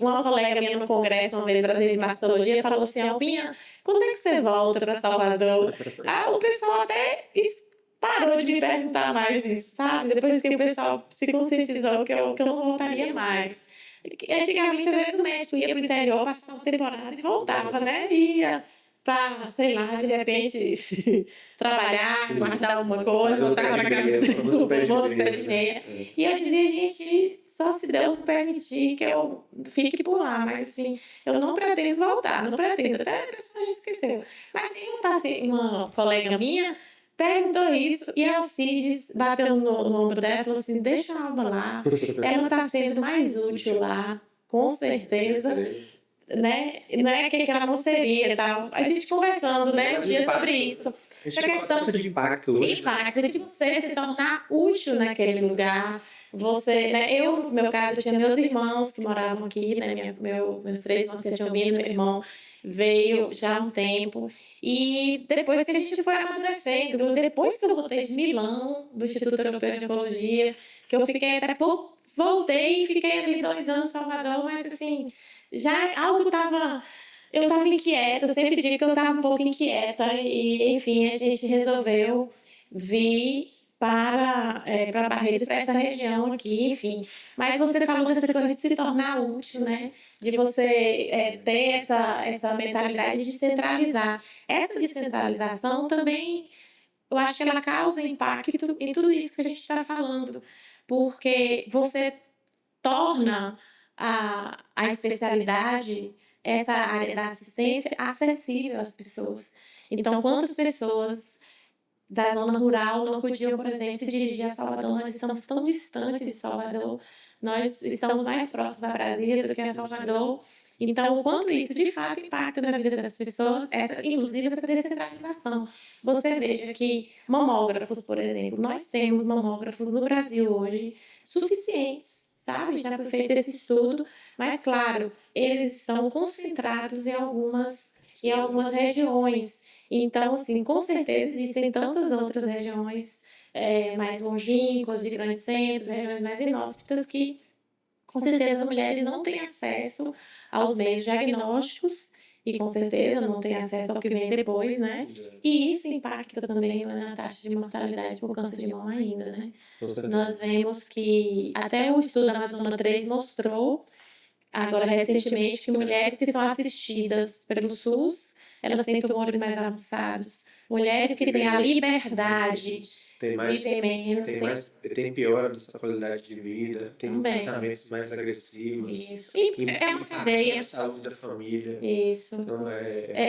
Uma colega minha no congresso, uma vez brasileira de mastologia, falou assim: Albinha, quando é que você volta para Salvador? O pessoal até parou de me perguntar mais isso, sabe? Depois que o pessoal se conscientizou que eu não voltaria mais. Antigamente, às vezes, o médico ia para o interior, passava uma temporada e voltava, né? Ia para, sei lá, de repente, trabalhar, guardar alguma coisa, voltava para casa do famoso pé de meia. E eu dizia, gente, só se Deus permitir que eu fique por lá, mas assim, eu não pretendo voltar, não pretendo, até a pessoa já esqueceu. Mas tem uma colega minha perguntou isso e a Alcides bateu no ombro dela e falou assim: deixa a Alba lá, ela está sendo mais útil lá, com certeza, né? Não é que ela não seria, tal. A gente conversando, né, um dia sobre isso. Essa questão de impacto hoje. Impacto de você se tornar útil naquele lugar. Você, né? Eu, no meu caso, eu tinha meus irmãos que moravam aqui, né? Meus 3 irmãos que já tinham vindo, meu irmão veio já há um tempo. E depois que a gente foi amadurecendo, depois que eu voltei de Milão, do Instituto Europeu de Oncologia, que eu fiquei até pouco, voltei e fiquei ali 2 anos em Salvador, mas assim, já algo estava. Eu estava inquieta, eu sempre digo que eu estava um pouco inquieta, e enfim, a gente resolveu vir para Barreiros, para essa região aqui, enfim. Mas você falou dessa coisa de se tornar útil, né? De você ter essa mentalidade de centralizar. Essa descentralização também, eu acho que ela causa impacto em tudo isso que a gente está falando, porque você torna a especialidade, essa área da assistência, acessível às pessoas. Então, quantas pessoas da zona rural não podiam, por exemplo, se dirigir a Salvador? Nós estamos tão distantes de Salvador, nós estamos mais próximos da Brasília do que a Salvador. Então, o quanto isso de fato impacta na vida das pessoas, inclusive essa descentralização. Você veja que mamógrafos, por exemplo, nós temos mamógrafos no Brasil hoje suficientes, sabe? Já foi feito esse estudo, mas, claro, eles estão concentrados em algumas regiões. Então, assim, com certeza existem tantas outras regiões mais longínquas, de grandes centros, regiões mais inóspitas, que com certeza as mulheres não têm acesso aos meios diagnósticos e com certeza não têm acesso ao que vem depois, né? E isso impacta também na taxa de mortalidade por câncer de mama ainda, né? Nós vemos que até o estudo da Amazônia 3 mostrou, agora recentemente, que mulheres que são assistidas pelo SUS, elas têm tumores mais avançados. Mulheres que têm a liberdade vivem menos. Tem piora dessa qualidade de vida, tem tratamentos mais agressivos. Isso. E é uma cadeia. A saúde da família. Isso. Então,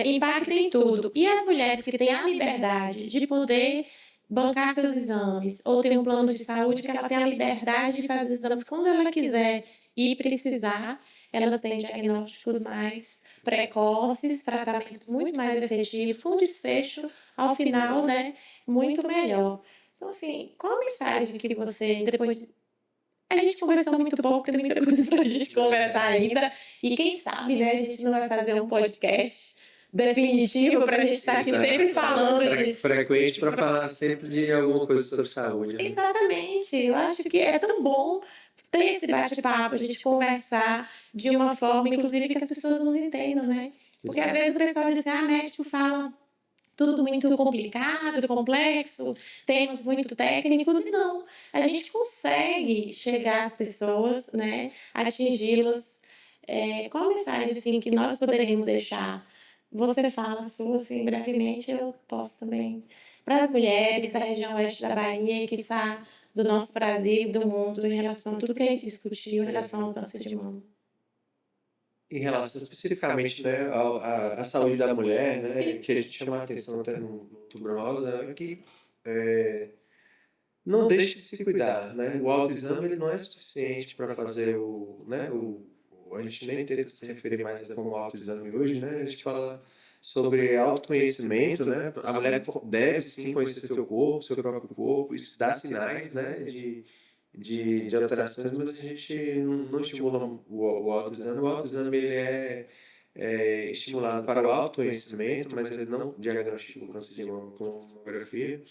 impacta em tudo. E as mulheres que têm a liberdade de poder bancar seus exames, ou ter um plano de saúde que ela tem a liberdade de fazer os exames quando ela quiser e precisar, elas têm diagnósticos mais precoces, tratamentos muito mais efetivos, com desfecho, ao final, né, muito melhor. Então, assim, qual a mensagem que você, depois de... A gente conversou muito pouco, tem muita coisa pra gente conversar ainda, e quem sabe, né, a gente não vai fazer um podcast definitivo para a gente estar aqui sempre falando de... frequente para falar sempre de alguma coisa sobre saúde. Né? Exatamente, eu acho que é tão bom ter esse bate-papo, a gente conversar de uma forma, inclusive, que as pessoas nos entendam, né? Porque às vezes o pessoal diz assim, médico fala tudo muito complicado, complexo, temas muito técnicos, e não. A gente consegue chegar às pessoas, né? Atingi-las. Qual a mensagem assim, que nós poderíamos deixar? Você fala a sua, assim, brevemente, eu posso também. Para as mulheres da região oeste da Bahia, que está do nosso Brasil e do mundo, em relação a tudo que a gente discutiu em relação ao câncer de mama. Em relação especificamente, né, à saúde da mulher, né, que a gente chama a atenção até no Outubro Rosa, é que não deixe de se cuidar, né? O autoexame ele não é suficiente para fazer a gente nem tenta se referir mais como autoexame hoje, né? A gente fala sobre autoconhecimento, né? A mulher deve sim conhecer seu corpo, seu próprio corpo, isso dá sinais, né? De alterações, mas a gente não estimula o autoexame. O autoexame ele é estimulado para o autoconhecimento, mas ele não diagnostica o câncer de mama com mamografia.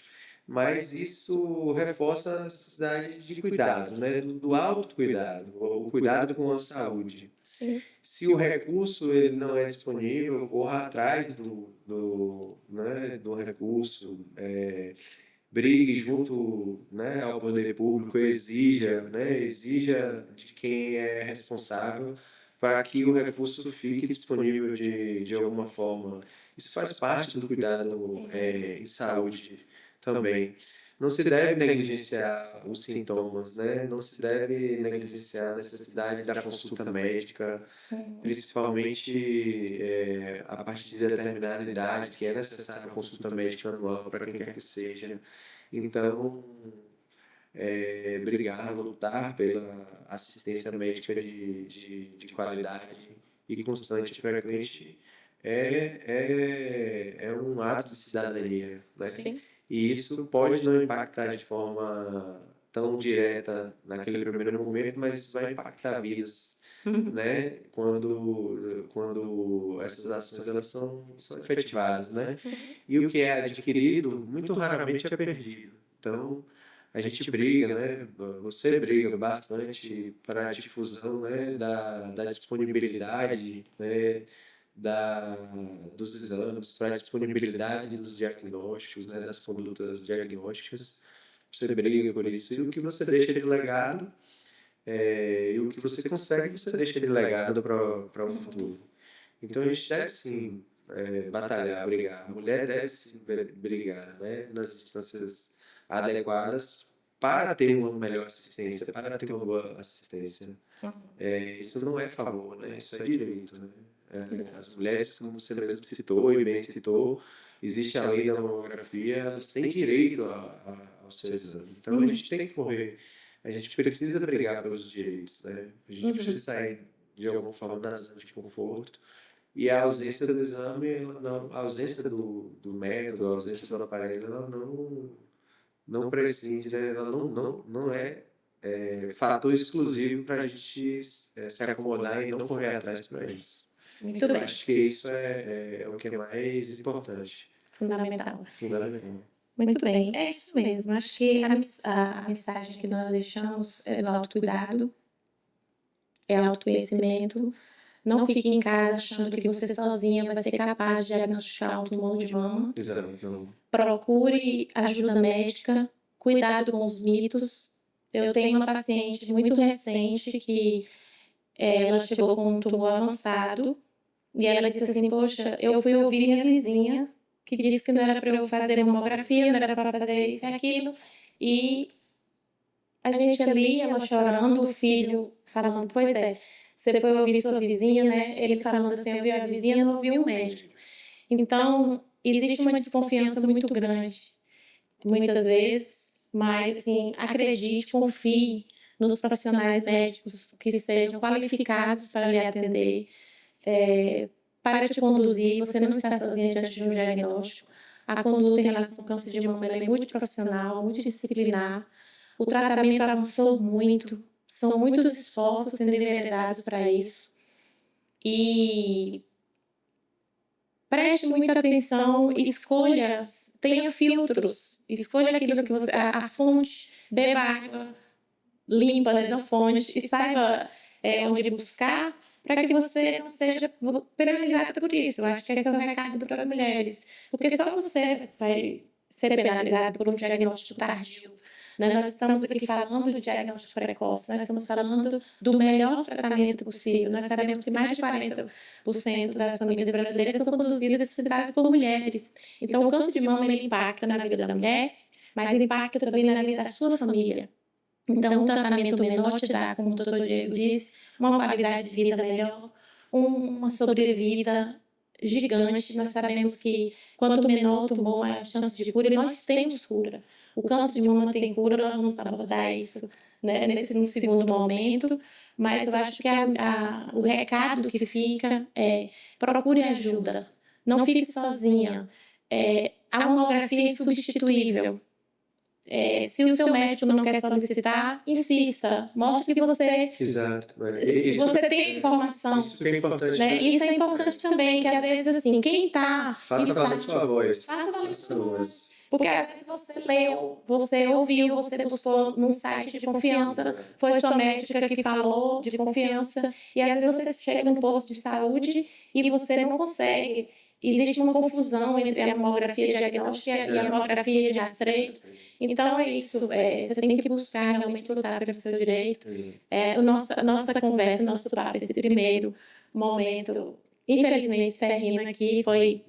Mas isso reforça a necessidade de cuidado, né? Do autocuidado, o cuidado com a saúde. Sim. Se o recurso ele não é disponível, corra atrás do recurso, brigue junto, né, ao poder público, exija de quem é responsável para que o recurso fique disponível de alguma forma. Isso faz parte do cuidado em saúde também. Não se deve negligenciar os sintomas, né? Não se deve negligenciar a necessidade da consulta médica, principalmente a partir de determinada idade, que é necessária a consulta médica anual para quem quer que seja. Então, brigar, lutar pela assistência médica de qualidade e constante e frequente é um ato de cidadania, né? Sim. E isso pode não impactar de forma tão direta naquele primeiro momento, mas vai impactar vidas, né? Quando essas ações elas são efetivadas, né? E o que é adquirido, muito raramente é perdido. Então, a gente briga, né? Você briga bastante para a difusão, né? Da disponibilidade, né? Dos exames, para a disponibilidade dos diagnósticos, né? Das condutas diagnósticas. Você briga por isso. E o que você deixa de legado, e o que você consegue, você deixa de legado para o futuro. Então, a gente deve sim batalhar, brigar. A mulher deve sim brigar, né? Nas instâncias adequadas para ter uma melhor assistência, para ter uma boa assistência. Isso não é favor, né? Isso é direito, né? As mulheres, como você mesmo citou e bem citou, existe a lei da mamografia, elas têm direito ao seu exame. Então a gente tem que correr, a gente precisa brigar pelos direitos, né? A gente precisa sair de alguma forma da zona de conforto. E a ausência do exame, a ausência do método, a ausência do aparelho, ela não prescinde, né? Ela não é fator exclusivo para a gente se acomodar e não correr atrás para isso. Muito Eu bem. acho que isso é o que é mais importante. Fundamental. Fundamental. Muito bem. É isso mesmo. Acho que a mensagem que nós deixamos é do autocuidado, é autoconhecimento. Não fique em casa achando que você sozinha vai ser capaz de diagnosticar um tumor de mama. Exato. Não. Procure ajuda médica, cuidado com os mitos. Eu tenho uma paciente muito recente que ela chegou com um tumor avançado e ela disse assim, poxa, eu fui ouvir minha vizinha que disse que não era para eu fazer mamografia, não era para fazer isso e aquilo. E a gente ali, ela chorando, o filho falando, pois é, você foi ouvir sua vizinha, né? Ele falando assim, eu vi a vizinha, não ouvi o médico. Então, existe uma desconfiança muito grande, muitas vezes, mas assim, acredite, confie nos profissionais médicos que sejam qualificados para lhe atender, para te conduzir, você não está sozinha diante de um diagnóstico. A conduta em relação ao câncer de mama é multiprofissional, multidisciplinar. O tratamento avançou muito, são muitos esforços sendo enveredados para isso. E preste muita atenção, escolha, tenha filtros, escolha aquilo que você. A fonte, beba água limpa da fonte e saiba onde buscar para que você não seja penalizada por isso. Eu acho que esse é o recado para as mulheres. Porque só você vai ser penalizada por um diagnóstico tardio. Né? Nós estamos aqui falando de diagnóstico precoce, nós estamos falando do melhor tratamento possível. Nós sabemos que mais de 40% das famílias brasileiras são conduzidas e cuidadas por mulheres. Então, o câncer de mama ele impacta na vida da mulher, mas ele impacta também na vida da sua família. Então, um tratamento menor te dá, como o doutor Diego disse, uma qualidade de vida melhor, uma sobrevida gigante. Nós sabemos que quanto menor o tumor, a chance de cura, e nós temos cura. O câncer de mama tem cura, nós vamos abordar isso né, no segundo momento, mas eu acho que o recado que fica é procure ajuda, não fique sozinha. A mamografia é insubstituível. Se o seu médico não quer solicitar, insista, mostre que Exato. você tem informação. Isso é importante. Né? Isso é importante também, que às vezes, assim, quem está... Faça valer sua voz. Faça valer sua voz. Porque às vezes você leu, você ouviu, você buscou num site de confiança, foi sua médica que falou de confiança, e às vezes você chega num posto de saúde e você não consegue. Existe uma confusão entre a mamografia diagnóstica e a mamografia de rastreio. Então é isso, você tem que buscar realmente lutar pelo seu direito. A nossa conversa, nosso papo, esse primeiro momento, infelizmente, termina aqui, foi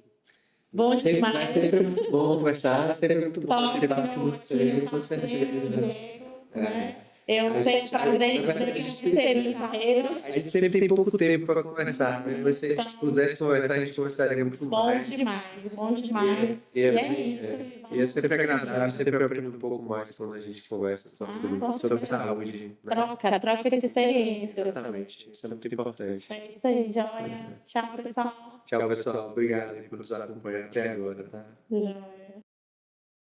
bom demais. Sempre é muito bom conversar, sempre é muito bom bater papo com você, com certeza. Né? Eu tenho prazer em dizer que a gente teve em Barreiros. A gente sempre tem pouco tempo para conversar, né? Mas se a gente pudesse conversar, a gente conversaria muito mais. Bom demais. E é isso. E é sempre agradável, sempre aprendo um pouco mais quando a gente conversa sobre saúde. Né? Troca de experiência. Exatamente, isso é muito importante. É isso aí, joia. Tchau, pessoal. Tchau, pessoal. Obrigado por nos acompanhar até agora, tá? Joia.